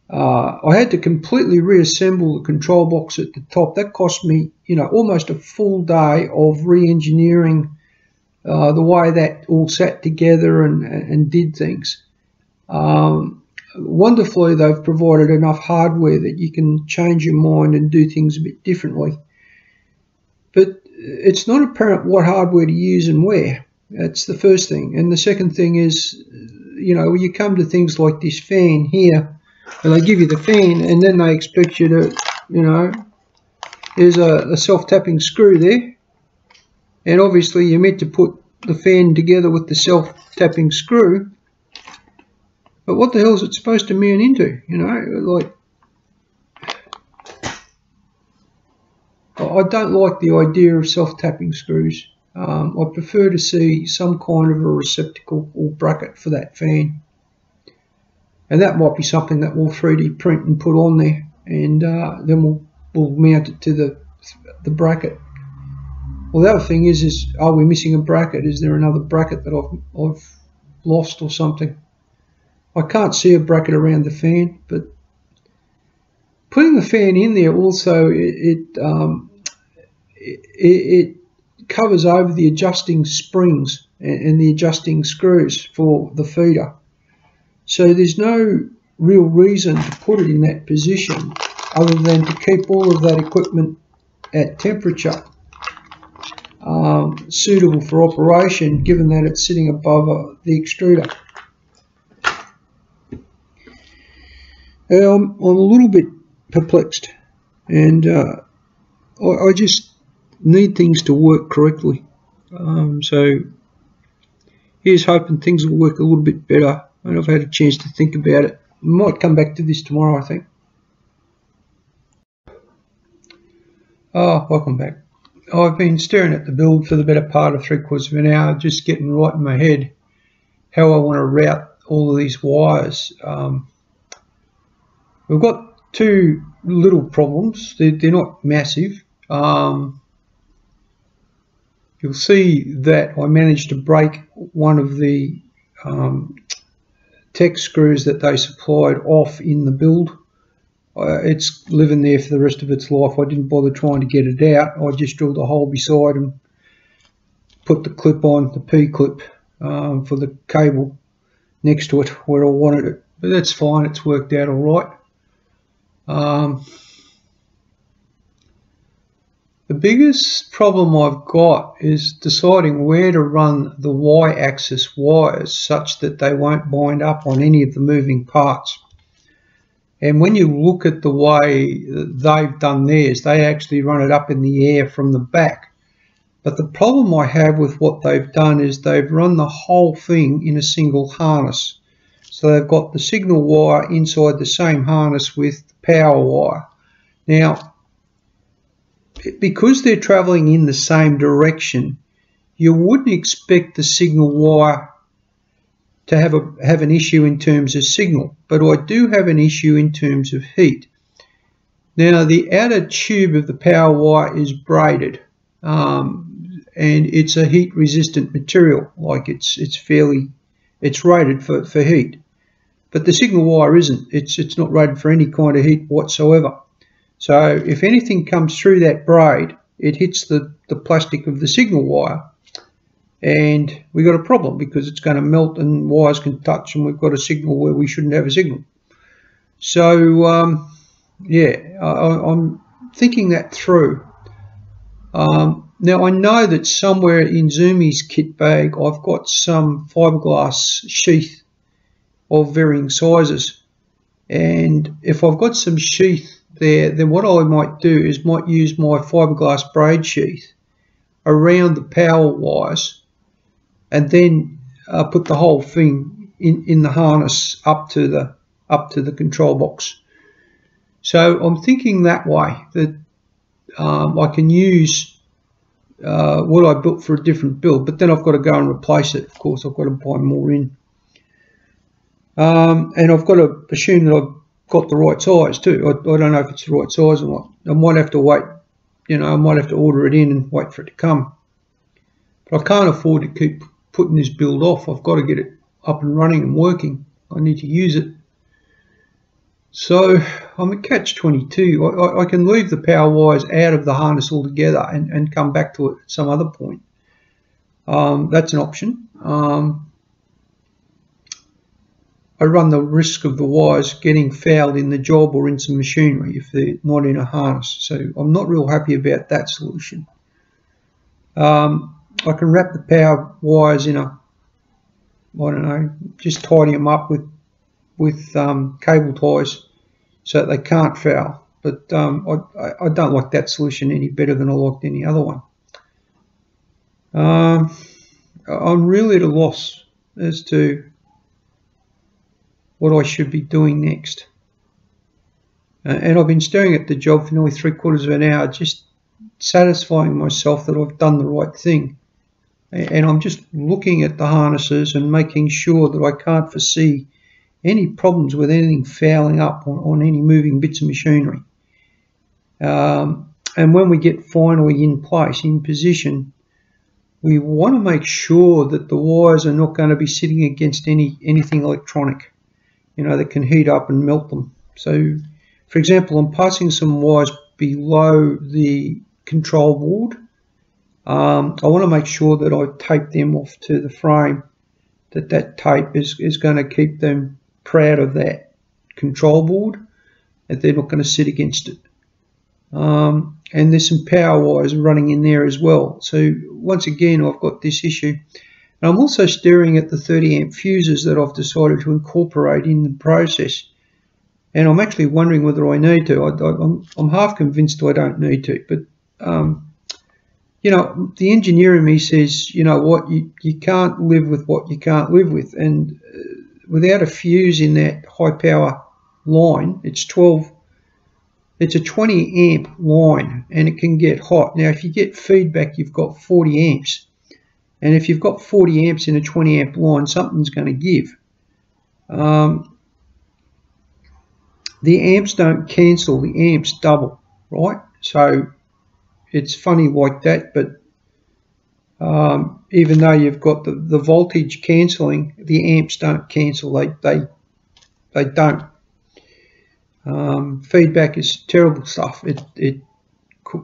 I had to completely reassemble the control box at the top. That cost me, you know, almost a full day of re-engineering the way that all sat together and did things. Wonderfully, they've provided enough hardware that you can change your mind and do things a bit differently. But it's not apparent what hardware to use and where. That's the first thing. And the second thing is, you know, when you come to things like this fan here, and they give you the fan, and then they expect you to, you know, there's a self-tapping screw there, and obviously you're meant to put the fan together with the self-tapping screw, but what the hell is it supposed to mount into, you know? Like, I don't like the idea of self-tapping screws. I prefer to see some kind of a receptacle or bracket for that fan. And that might be something that we'll 3D print and put on there, and then we'll mount it to the bracket. Well, the other thing is are we missing a bracket? Is there another bracket that I've lost or something? I can't see a bracket around the fan, but putting the fan in there also, it covers over the adjusting springs and the adjusting screws for the feeder. So there's no real reason to put it in that position other than to keep all of that equipment at temperature suitable for operation, given that it's sitting above the extruder. I'm a little bit perplexed, and I just need things to work correctly. So here's hoping things will work a little bit better, and I've had a chance to think about it. I might come back to this tomorrow, I think. Oh, welcome back. I've been staring at the build for the better part of 3/4 of an hour, just getting right in my head how I want to route all of these wires. We've got 2 little problems. They're not massive. You'll see that I managed to break one of the tech screws that they supplied off in the build. It's living there for the rest of its life. I didn't bother trying to get it out. I just drilled a hole beside and put the clip on, the P-clip for the cable next to it where I wanted it. But that's fine, it's worked out all right. The biggest problem I've got is deciding where to run the Y-axis wires such that they won't bind up on any of the moving parts. And when you look at the way they've done theirs, they actually run it up in the air from the back. But the problem I have with what they've done is they've run the whole thing in a single harness. So they've got the signal wire inside the same harness with the power wire. Now, because they're travelling in the same direction, you wouldn't expect the signal wire to have an issue in terms of signal, but I do have an issue in terms of heat. Now, the outer tube of the power wire is braided, and it's a heat resistant material, like it's rated for heat. But the signal wire isn't. It's not rated for any kind of heat whatsoever. So if anything comes through that braid, it hits the plastic of the signal wire, and we've got a problem because it's going to melt and wires can touch, and we've got a signal where we shouldn't have a signal. So yeah, I'm thinking that through. Now I know that somewhere in Zoomi's kit bag I've got some fiberglass sheath of varying sizes, and if I've got some sheath there, then what I might do is might use my fiberglass braid sheath around the power wires, and then put the whole thing in the harness up to the control box. So I'm thinking that way, that I can use what I built for a different build, but then I've got to go and replace it. Of course, I've got to buy more in. And I've got to assume that I've got the right size too. I don't know if it's the right size or not. I might have to wait, I might have to order it in and wait for it to come. But I can't afford to keep putting this build off. I've got to get it up and running and working. I need to use it. So I'm at catch-22. I can leave the power wires out of the harness altogether and come back to it at some other point. That's an option. I run the risk of the wires getting fouled in the job or in some machinery if they're not in a harness. So I'm not real happy about that solution. I can wrap the power wires in I don't know, just tidy them up with cable ties so that they can't foul. But I don't like that solution any better than I liked any other one. I'm really at a loss as to what I should be doing next. And I've been staring at the job for nearly 3/4 of an hour, just satisfying myself that I've done the right thing. And I'm just looking at the harnesses and making sure that I can't foresee any problems with anything fouling up on any moving bits of machinery. And when we get finally in place, in position, we want to make sure that the wires are not going to be sitting against anything electronic, that can heat up and melt them. So, for example, I'm passing some wires below the control board. I want to make sure that I tape them off to the frame, that tape is going to keep them proud of that control board, and they're not going to sit against it. And there's some power wires running in there as well. So once again, I've got this issue. And I'm also staring at the 30 amp fuses that I've decided to incorporate in the process. And I'm actually wondering whether I need to. I'm half convinced I don't need to, but the engineer in me says, you can't live with what you can't live with. And without a fuse in that high power line, it's a 20 amp line, and it can get hot. Now, if you get feedback, you've got 40 amps. And if you've got 40 amps in a 20 amp line, something's going to give. The amps don't cancel, the amps double, right? So it's funny like that, but even though you've got the voltage cancelling, the amps don't cancel. They don't. Feedback is terrible stuff. It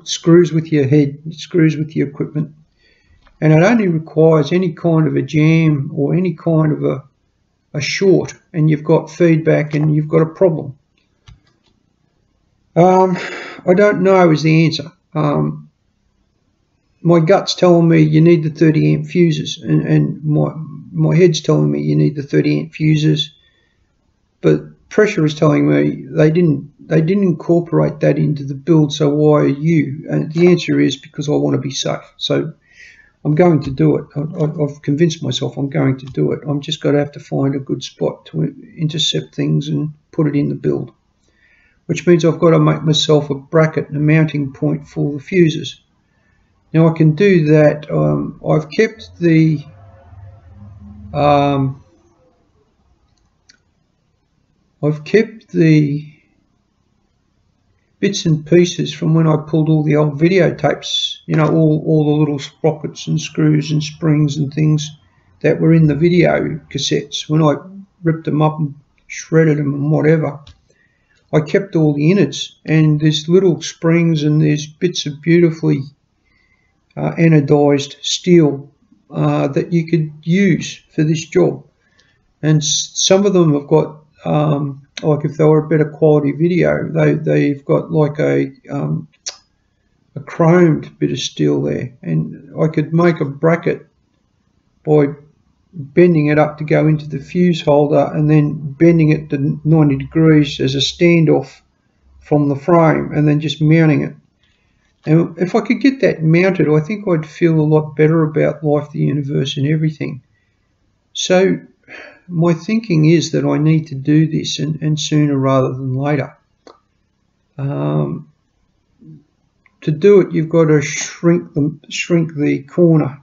screws with your head, it screws with your equipment, and it only requires any kind of a jam or any kind of a short, and you've got feedback and you've got a problem. I don't know is the answer. My gut's telling me you need the 30 amp fuses, and my head's telling me you need the 30 amp fuses, but pressure is telling me they didn't incorporate that into the build, so why are you? And the answer is because I want to be safe. So I'm going to do it. I've convinced myself I'm going to do it. I'm just going to have to find a good spot to intercept things and put it in the build, which means I've got to make myself a bracket and a mounting point for the fuses. Now I can do that. I've kept the bits and pieces from when I pulled all the old videotapes, you know, all the little sprockets and screws and springs and things that were in the video cassettes. When I ripped them up and shredded them and whatever, I kept all the innards, and there's little springs and there's bits of beautifully anodized steel that you could use for this job. And some of them have got like if they were a better quality video, they've got like a chromed bit of steel there, and I could make a bracket by bending it up to go into the fuse holder and then bending it to 90 degrees as a standoff from the frame and then just mounting it. And if I could get that mounted, I think I'd feel a lot better about life, the universe and everything. So my thinking is that I need to do this and sooner rather than later. To do it, you've got to shrink the corner,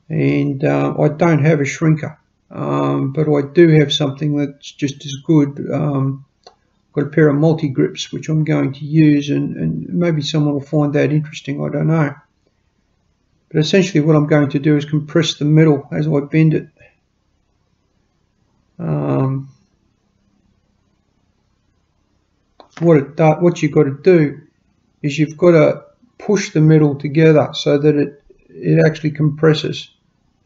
and I don't have a shrinker, but I do have something that's just as good. I've got a pair of multi-grips which I'm going to use, and maybe someone will find that interesting, I don't know. But essentially what I'm going to do is compress the metal as I bend it. What you've got to do is you've got to push the metal together so that it actually compresses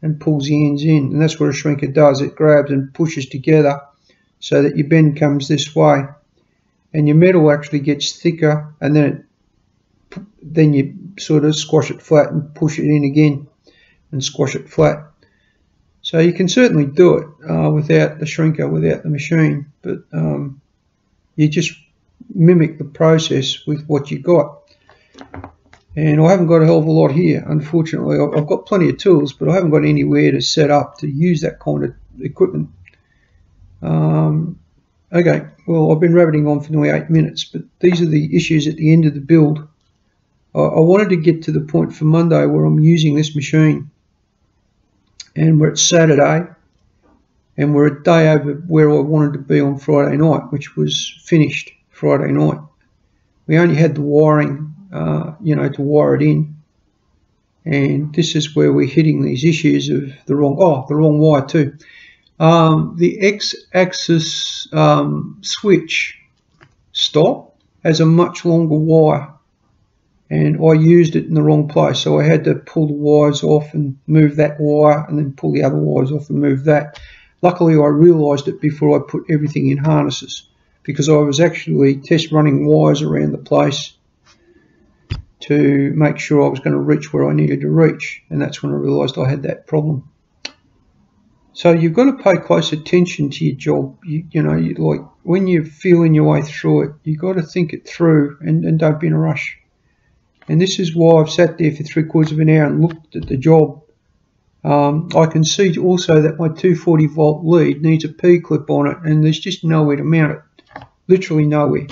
and pulls the ends in, and that's what a shrinker does. It grabs and pushes together so that your bend comes this way, and your metal actually gets thicker, and then you sort of squash it flat and push it in again and squash it flat. So you can certainly do it without the shrinker, without the machine, but you just mimic the process with what you got. And I haven't got a hell of a lot here, unfortunately. I've got plenty of tools, but I haven't got anywhere to set up to use that kind of equipment. Okay, well, I've been rabbiting on for nearly 8 minutes, but these are the issues at the end of the build. I wanted to get to the point for Monday where I'm using this machine, and we're at Saturday, and we're a day over where I wanted to be on Friday night, which was finished Friday night. We only had the wiring, you know, to wire it in, and this is where we're hitting these issues of the wrong wire too. The X-axis switch stop has a much longer wire, and I used it in the wrong place, so I had to pull the wires off and move that wire and then pull the other wires off and move that. Luckily I realised it before I put everything in harnesses, because I was actually test running wires around the place to make sure I was going to reach where I needed to reach, and that's when I realised I had that problem. So you've got to pay close attention to your job. You know, like when you're feeling your way through it, you've got to think it through and don't be in a rush. And this is why I've sat there for 3/4 of an hour and looked at the job. I can see also that my 240 volt lead needs a P-clip on it, and there's just nowhere to mount it, literally nowhere.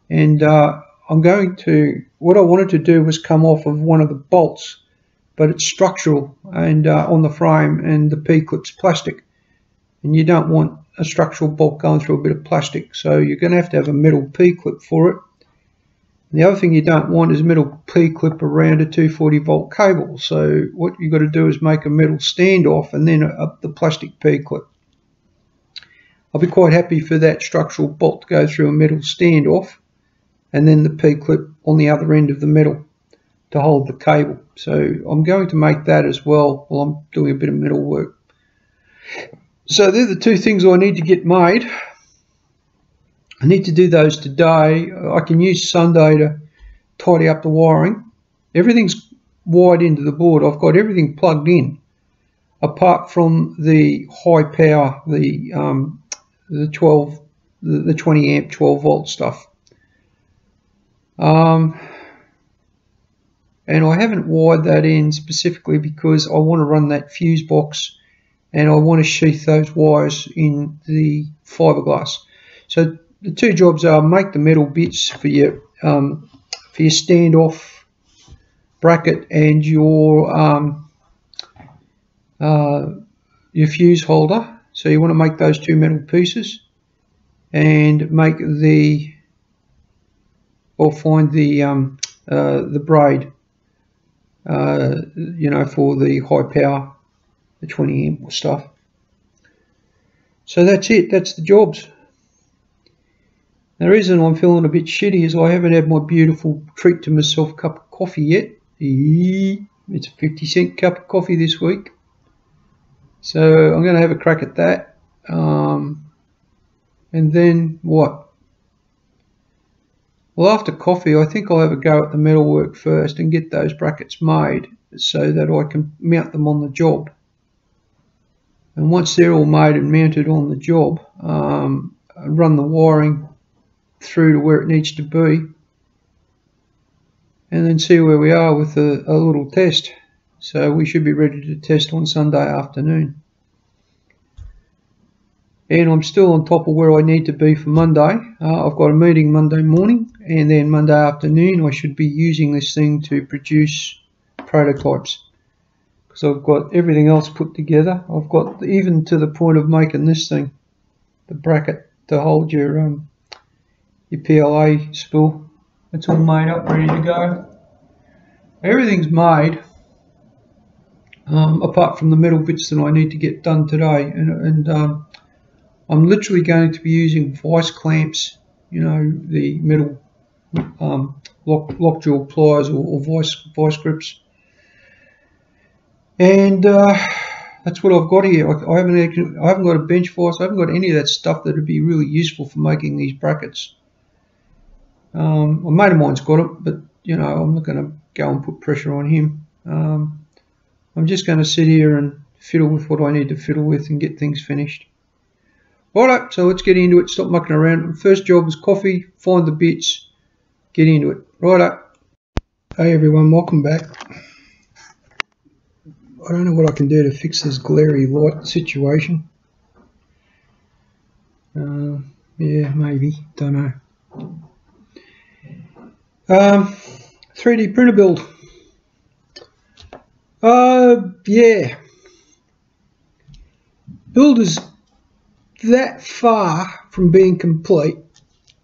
And what I wanted to do was come off of one of the bolts, but it's structural and on the frame, and the P-clip's plastic, and you don't want a structural bolt going through a bit of plastic, so you're going to have a metal P-clip for it. And the other thing you don't want is a metal P-clip around a 240 volt cable, so what you've got to do is make a metal standoff and then the plastic P-clip. I'll be quite happy for that structural bolt to go through a metal standoff and then the P-clip on the other end of the metal to hold the cable. So I'm going to make that as well while I'm doing a bit of metal work. So they're the two things I need to get made. I need to do those today. I can use Sunday to tidy up the wiring. Everything's wired into the board. I've got everything plugged in, apart from the high power, the 20 amp 12 volt stuff. and I haven't wired that in specifically because I want to run that fuse box and I want to sheath those wires in the fiberglass. So the two jobs are make the metal bits for your standoff bracket and your fuse holder. So you want to make those two metal pieces and make the, or find the braid, you know, for the high power, the 20 amp stuff. So that's it, that's the jobs. The reason I'm feeling a bit shitty is I haven't had my beautiful treat to myself cup of coffee yet. It's a 50-cent cup of coffee this week. So I'm going to have a crack at that. And then what? Well, after coffee, I think I'll have a go at the metalwork first and get those brackets made so that I can mount them on the job. And once they're all made and mounted on the job, run the wiring through to where it needs to be, and then see where we are with a little test. So we should be ready to test on Sunday afternoon. And I'm still on top of where I need to be for Monday. I've got a meeting Monday morning, and then Monday afternoon I should be using this thing to produce prototypes. Because I've got everything else put together. I've got even to the point of making this thing, the bracket to hold your PLA spool. It's all made up, ready to go. Everything's made, apart from the metal bits that I need to get done today. And I'm literally going to be using vice clamps, you know, the metal lockjaw pliers or vice grips. And that's what I've got here. I haven't got a bench vise. I haven't got any of that stuff that would be really useful for making these brackets. A mate of mine's got it, but you know, I'm not going to go and put pressure on him. I'm just going to sit here and fiddle with what I need to fiddle with and get things finished. Alright, so let's get into it. Stop mucking around. First job is coffee, find the bits, get into it. Righto. Hey everyone, welcome back. I don't know what I can do to fix this glary light situation. Yeah, maybe, don't know. 3D printer build. Yeah. Build is that far from being complete,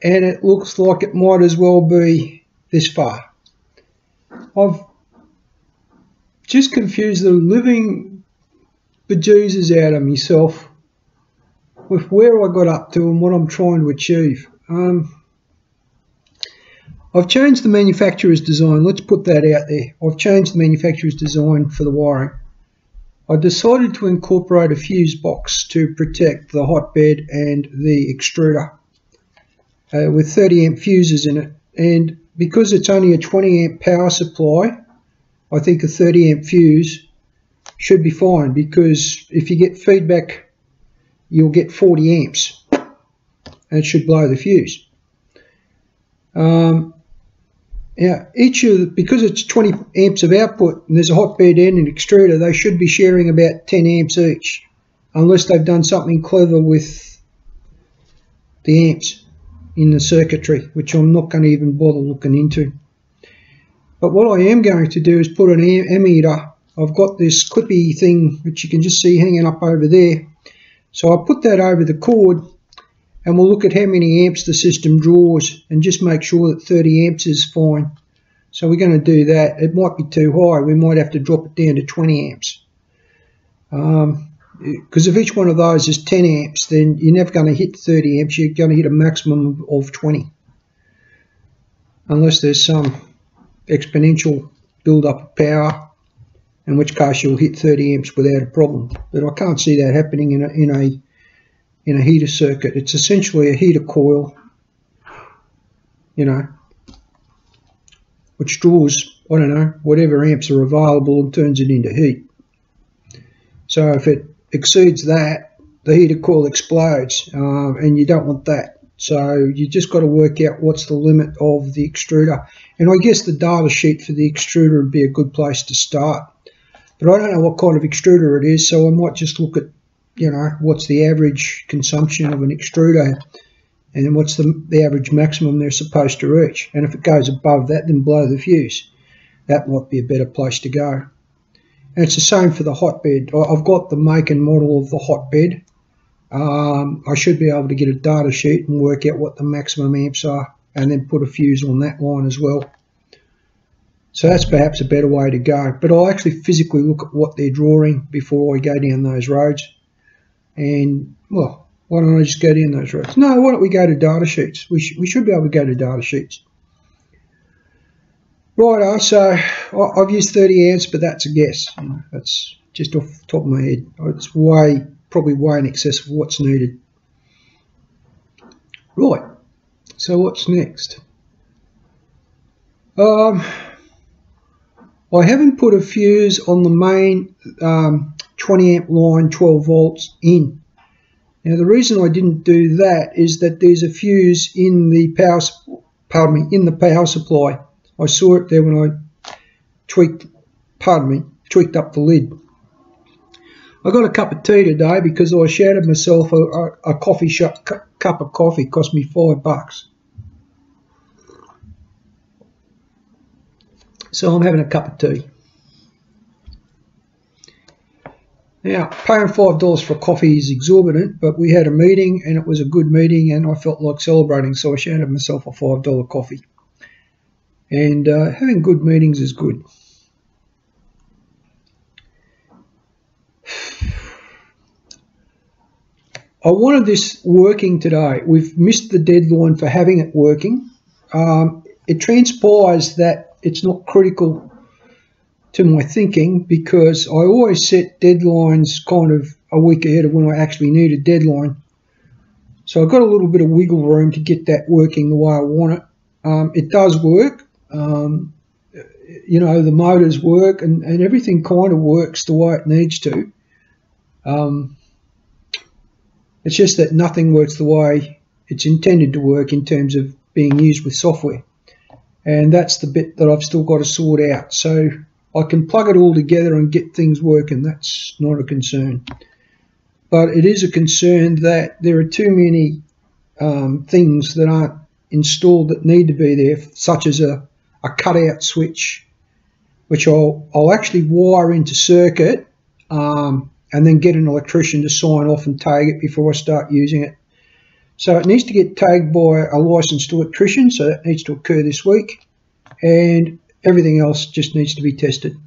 and it looks like it might as well be this far. I've just confused the living bejesus out of myself with where I got up to and what I'm trying to achieve. I've changed the manufacturer's design. Let's put that out there. I've changed the manufacturer's design for the wiring. I decided to incorporate a fuse box to protect the hotbed and the extruder with 30 amp fuses in it. And because it's only a 20 amp power supply, I think a 30 amp fuse should be fine, because if you get feedback, you'll get 40 amps and it should blow the fuse. Yeah, because it's 20 amps of output and there's a hotbed and an extruder, they should be sharing about 10 amps each, unless they've done something clever with the amps in the circuitry, which I'm not going to even bother looking into. But what I am going to do is put an ammeter. I've got this clippy thing which you can just see hanging up over there. So I'll put that over the cord, and we'll look at how many amps the system draws and just make sure that 30 amps is fine. So we're going to do that. It might be too high. We might have to drop it down to 20 amps. Because if each one of those is 10 amps, then you're never going to hit 30 amps. You're going to hit a maximum of 20. Unless there's some exponential build-up of power, in which case you'll hit 30 amps without a problem. But I can't see that happening in a heater circuit. It's essentially a heater coil, you know, which draws, I don't know, whatever amps are available and turns it into heat. So if it exceeds that, the heater coil explodes, and you don't want that. So you just got to work out what's the limit of the extruder. And I guess the data sheet for the extruder would be a good place to start. But I don't know what kind of extruder it is, so I might just look at, you know, what's the average consumption of an extruder and what's the average maximum they're supposed to reach. And if it goes above that, then blow the fuse. That might be a better place to go. And it's the same for the hotbed. I've got the make and model of the hotbed. I should be able to get a data sheet and work out what the maximum amps are and then put a fuse on that line as well. So that's perhaps a better way to go. But I'll actually physically look at what they're drawing before I go down those roads. And, well, why don't I just go down those roads? No, why don't we go to data sheets? We should be able to go to data sheets. Righto, so I've used 30 amps, but that's a guess. That's just off the top of my head. It's probably way in excess of what's needed. Right, so what's next? I haven't put a fuse on the main 20 amp line 12 volts in. Now the reason I didn't do that is that there's a fuse in the power supply. I saw it there when I tweaked up the lid. I got a cup of tea today because I shouted myself a coffee shop cup of coffee. It cost me $5. So I'm having a cup of tea. Now, paying $5 for coffee is exorbitant, but we had a meeting and it was a good meeting and I felt like celebrating, so I shouted myself a $5 coffee. And having good meetings is good. I wanted this working today. We've missed the deadline for having it working. It transpires that it's not critical to my thinking because I always set deadlines kind of a week ahead of when I actually need a deadline. So I've got a little bit of wiggle room to get that working the way I want it. It does work. You know, the motors work and everything kind of works the way it needs to. It's just that nothing works the way it's intended to work in terms of being used with software. And that's the bit that I've still got to sort out. So I can plug it all together and get things working. That's not a concern. But it is a concern that there are too many things that aren't installed that need to be there, such as a cutout switch, which I'll actually wire into circuit and then get an electrician to sign off and tag it before I start using it. So it needs to get tagged by a licensed electrician, so that needs to occur this week, and everything else just needs to be tested.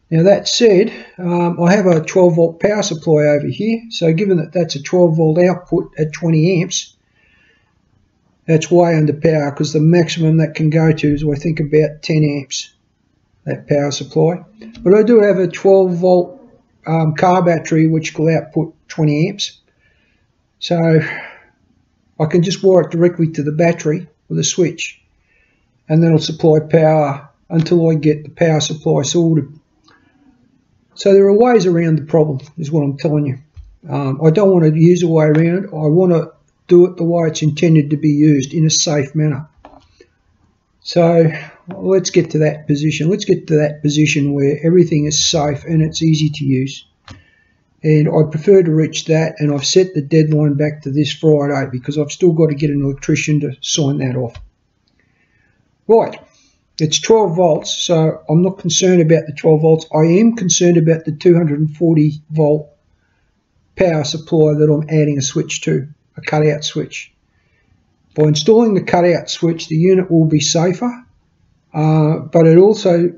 Now that said, I have a 12 volt power supply over here, so given that that's a 12 volt output at 20 amps, that's way under power because the maximum that can go to is, I think, about 10 amps, that power supply. But I do have a 12 volt car battery which will output 20 amps. So I can just wire it directly to the battery with a switch and then it'll supply power until I get the power supply sorted. So there are ways around the problem is what I'm telling you. I don't want to use a way around. I want to do it the way it's intended to be used in a safe manner. So let's get to that position. Let's get to that position where everything is safe and it's easy to use. And I prefer to reach that, and I've set the deadline back to this Friday because I've still got to get an electrician to sign that off. Right, it's 12 volts, so I'm not concerned about the 12 volts. I am concerned about the 240 volt power supply that I'm adding a switch to, a cutout switch. By installing the cutout switch, the unit will be safer, but it also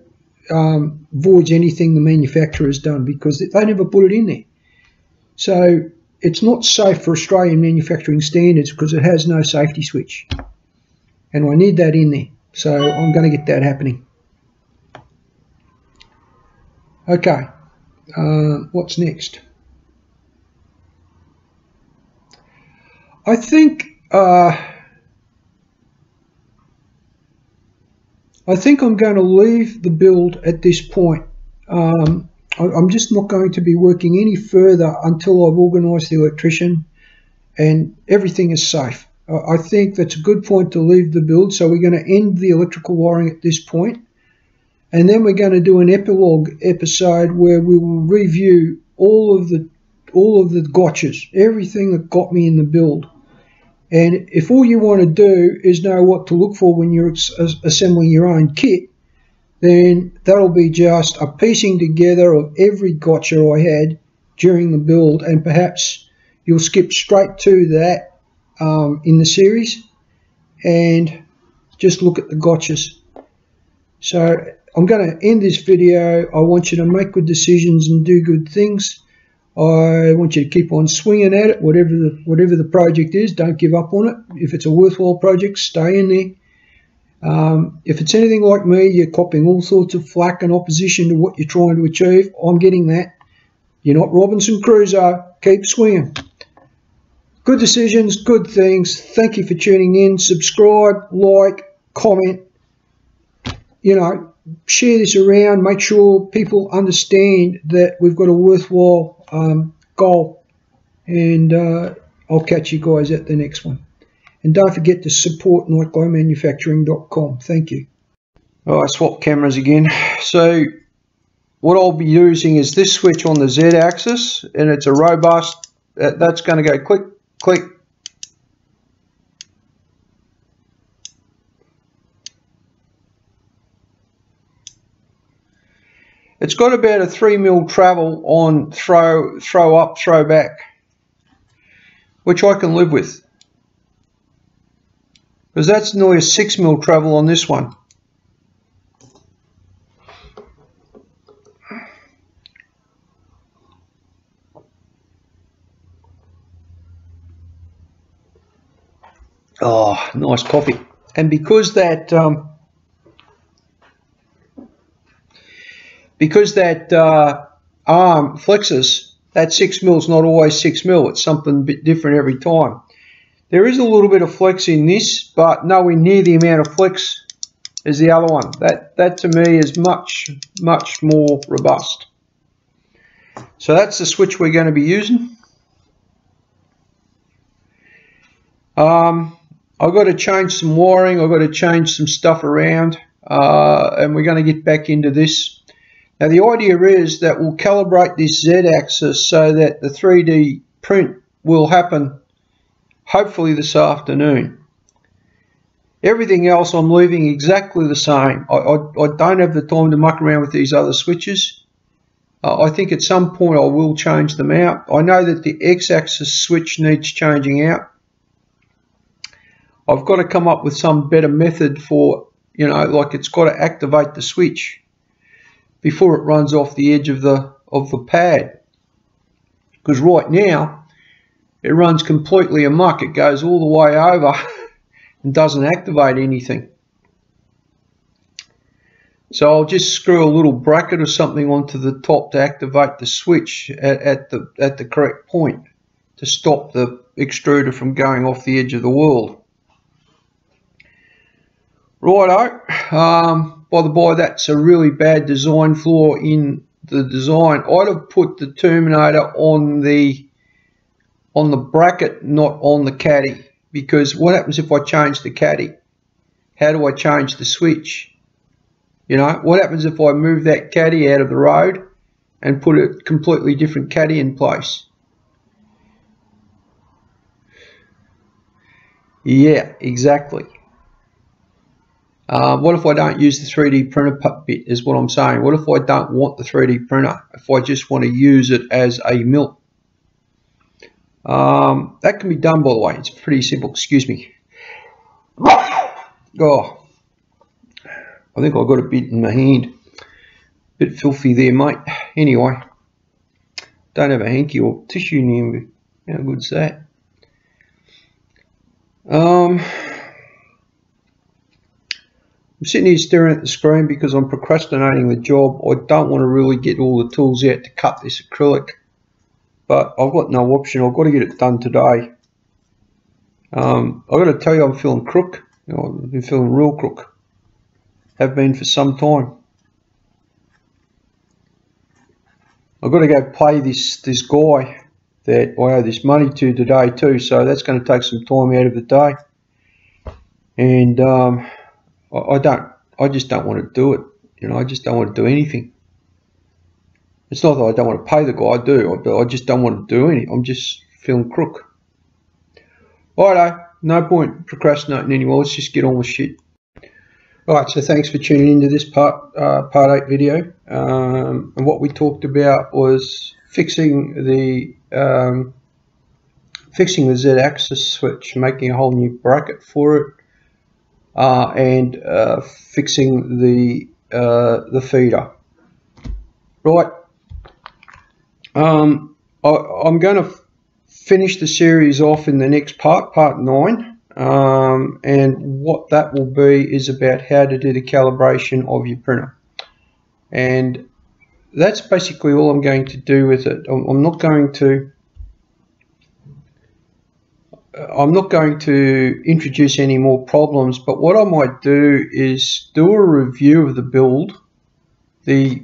voids anything the manufacturer has done because they never put it in there. So it's not safe for Australian manufacturing standards because it has no safety switch. And I need that in there. So I'm going to get that happening. Okay, what's next? I think I'm going to leave the build at this point. I'm just not going to be working any further until I've organised the electrician and everything is safe. I think that's a good point to leave the build. So we're going to end the electrical wiring at this point, and then we're going to do an epilogue episode where we will review all of the gotchas, everything that got me in the build. And if all you want to do is know what to look for when you're assembling your own kit, then that'll be just a piecing together of every gotcha I had during the build, and perhaps you'll skip straight to that in the series and just look at the gotchas. So I'm going to end this video. I want you to make good decisions and do good things. I want you to keep on swinging at it, whatever the project is. Don't give up on it. If it's a worthwhile project, stay in there. If it's anything like me, you're copping all sorts of flack and opposition to what you're trying to achieve. I'm getting that. You're not Robinson Crusoe. Keep swinging. Good decisions, good things. Thank you for tuning in. Subscribe, like, comment. You know, share this around. Make sure people understand that we've got a worthwhile goal. And I'll catch you guys at the next one. And don't forget to support nightglowmanufacturing.com. Thank you. I swap cameras again. So what I'll be using is this switch on the Z axis, and it's a robust. That's going to go click, click. It's got about a 3mm travel on throw up, throw back, which I can live with, because that's nearly a 6mm travel on this one. Oh, nice coffee. And because that arm flexes, that 6mm is not always 6mm. It's something a bit different every time. There is a little bit of flex in this, but nowhere near the amount of flex as the other one. That to me is much more robust. So that's the switch we're going to be using. I've got to change some wiring. I've got to change some stuff around, and we're going to get back into this. Now the idea is that we'll calibrate this Z-axis so that the 3D print will happen hopefully this afternoon. Everything else I'm leaving exactly the same. I don't have the time to muck around with these other switches. I think at some point I will change them out. I know that the X-axis switch needs changing out. I've got to come up with some better method for, you know, like it's got to activate the switch before it runs off the edge of the pad. Because right now it runs completely amok. It goes all the way over and doesn't activate anything. So I'll just screw a little bracket or something onto the top to activate the switch at the correct point to stop the extruder from going off the edge of the world. Righto. By the by, that's a really bad design flaw in the design. I'd have put the terminator on the bracket, not on the caddy, because what happens if I change the caddy? How do I change the switch? You know, what happens if I move that caddy out of the road and put a completely different caddy in place? Yeah, exactly. What if I don't use the 3D printer bit is what I'm saying. What if I don't want the 3D printer? If I just want to use it as a mill? That can be done, by the way. It's pretty simple. Excuse me. Oh, I think I got a bit in my hand. Bit filthy there, mate. Anyway, don't have a hanky or tissue near me. How good's that? I'm sitting here staring at the screen because I'm procrastinating the job. I don't want to really get all the tools out to cut this acrylic, but I've got no option. I've got to get it done today. I've got to tell you, I'm feeling crook. You know, I've been feeling real crook. Have been for some time. I've got to go pay this guy that I owe this money to today too, so that's going to take some time out of the day. And I just don't want to do it. You know, I just don't want to do anything. It's not that I don't want to pay the guy, I do, but I just don't want to do anything. I'm just feeling crook. Righto, no point procrastinating anymore. Let's just get on with shit. Alright, so thanks for tuning into this part 8 video. And what we talked about was fixing the Z-axis switch, making a whole new bracket for it, and fixing the feeder. Right. I'm going to finish the series off in the next part 9. And what that will be is about how to do the calibration of your printer, and that's basically all I'm going to do with it. I'm not going to introduce any more problems, but what I might do is do a review of the build,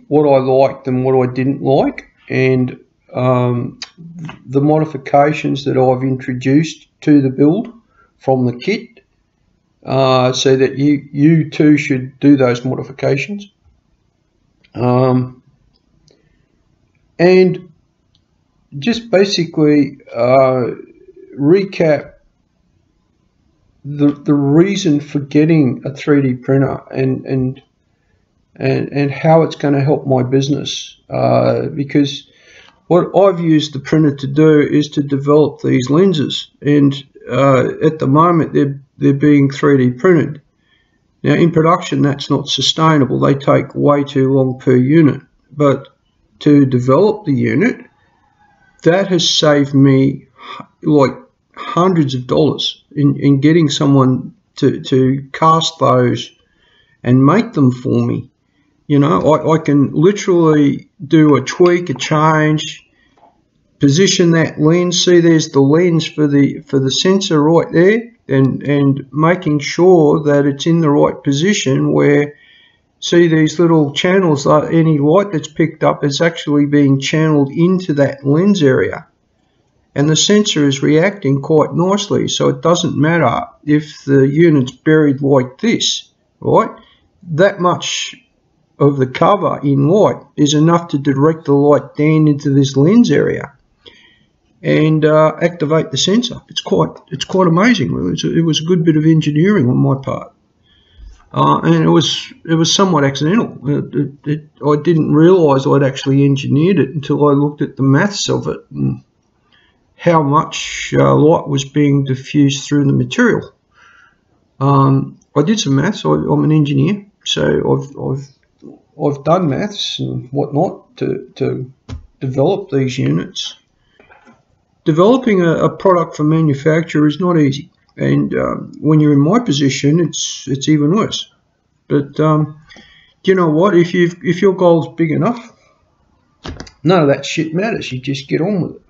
what I liked and what I didn't like, and the modifications that I've introduced to the build from the kit, so that you too should do those modifications, and just basically recap the reason for getting a 3D printer and how it's going to help my business, because what I've used the printer to do is to develop these lenses, and at the moment they're being 3D printed. Now in production that's not sustainable, they take way too long per unit, but to develop the unit, that has saved me like hundreds of dollars in getting someone to cast those and make them for me. You know, I can literally do a tweak, a change, position that lens. See, there's the lens for the sensor right there, and making sure that it's in the right position where, see these little channels, any light that's picked up is actually being channeled into that lens area, and the sensor is reacting quite nicely. So it doesn't matter if the unit's buried like this, right? That much of the cover in light is enough to direct the light down into this lens area and activate the sensor. It's quite amazing. It was a good bit of engineering on my part, and it was somewhat accidental. I didn't realise I'd actually engineered it until I looked at the maths of it and how much light was being diffused through the material. I did some maths. I'm an engineer, so I've done maths and whatnot to develop these units. Developing a product for manufacture is not easy, and when you're in my position, it's even worse. But you know what? If your goal's big enough, none of that shit matters. You just get on with it.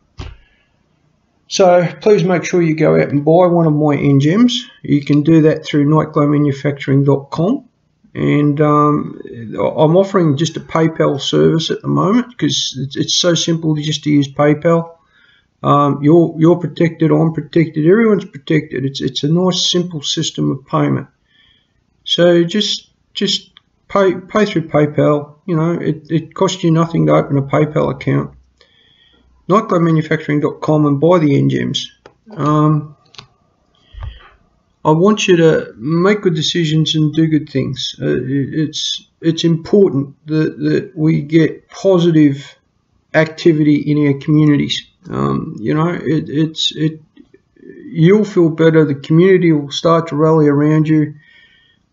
So please make sure you go out and buy one of my NGEMs. You can do that through nightglowmanufacturing.com. And I'm offering just a PayPal service at the moment because it's so simple just to use PayPal. You're protected, I'm protected, everyone's protected. It's a nice simple system of payment. So just pay through PayPal. You know, it costs you nothing to open a PayPal account. nightglowmanufacturing.com and buy the NGEMs. I want you to make good decisions and do good things. It's important that we get positive activity in our communities. You know, you'll feel better. The community will start to rally around you.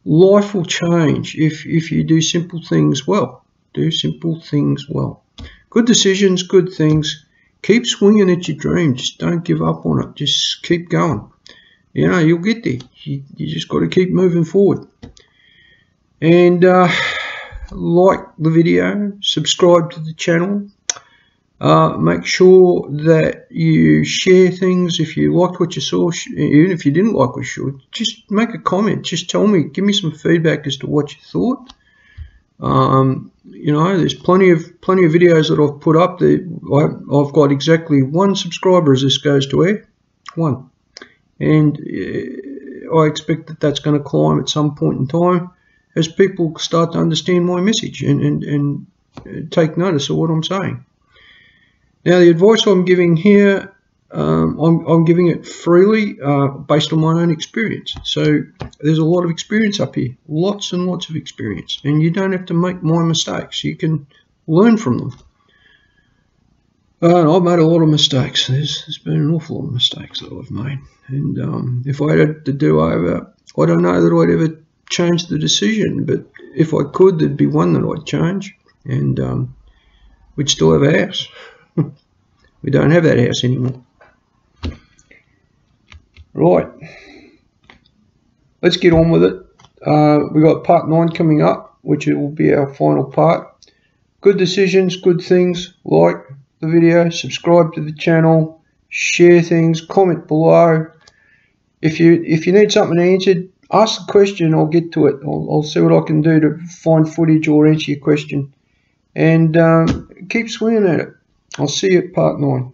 Life will change if you do simple things well. Do simple things well. Good decisions, good things. Keep swinging at your dream. Just don't give up on it. Just keep going. You know, you'll get there. You just got to keep moving forward. And like the video, subscribe to the channel. Make sure that you share things. If you liked what you saw, even if you didn't like what you saw, just make a comment. Just tell me, give me some feedback as to what you thought. You know, there's plenty of videos that I've put up. I've got exactly 1 subscriber as this goes to air, 1, and I expect that that's going to climb at some point in time as people start to understand my message and take notice of what I'm saying. Now, the advice I'm giving here, I'm giving it freely based on my own experience. So there's a lot of experience up here, lots and lots of experience, and you don't have to make my mistakes. You can learn from them. I've made a lot of mistakes. There's been an awful lot of mistakes that I've made, and if I had to do over, I don't know that I'd ever change the decision, but if I could, there'd be one that I'd change, and we'd still have a house. We don't have that house anymore. Right, let's get on with it. We got part 9 coming up, which will be our final part. Good decisions, good things. Like the video, subscribe to the channel, share things, comment below. If you need something answered, ask the question. I'll get to it. I'll see what I can do to find footage or answer your question. And keep swinging at it. I'll see you at part 9.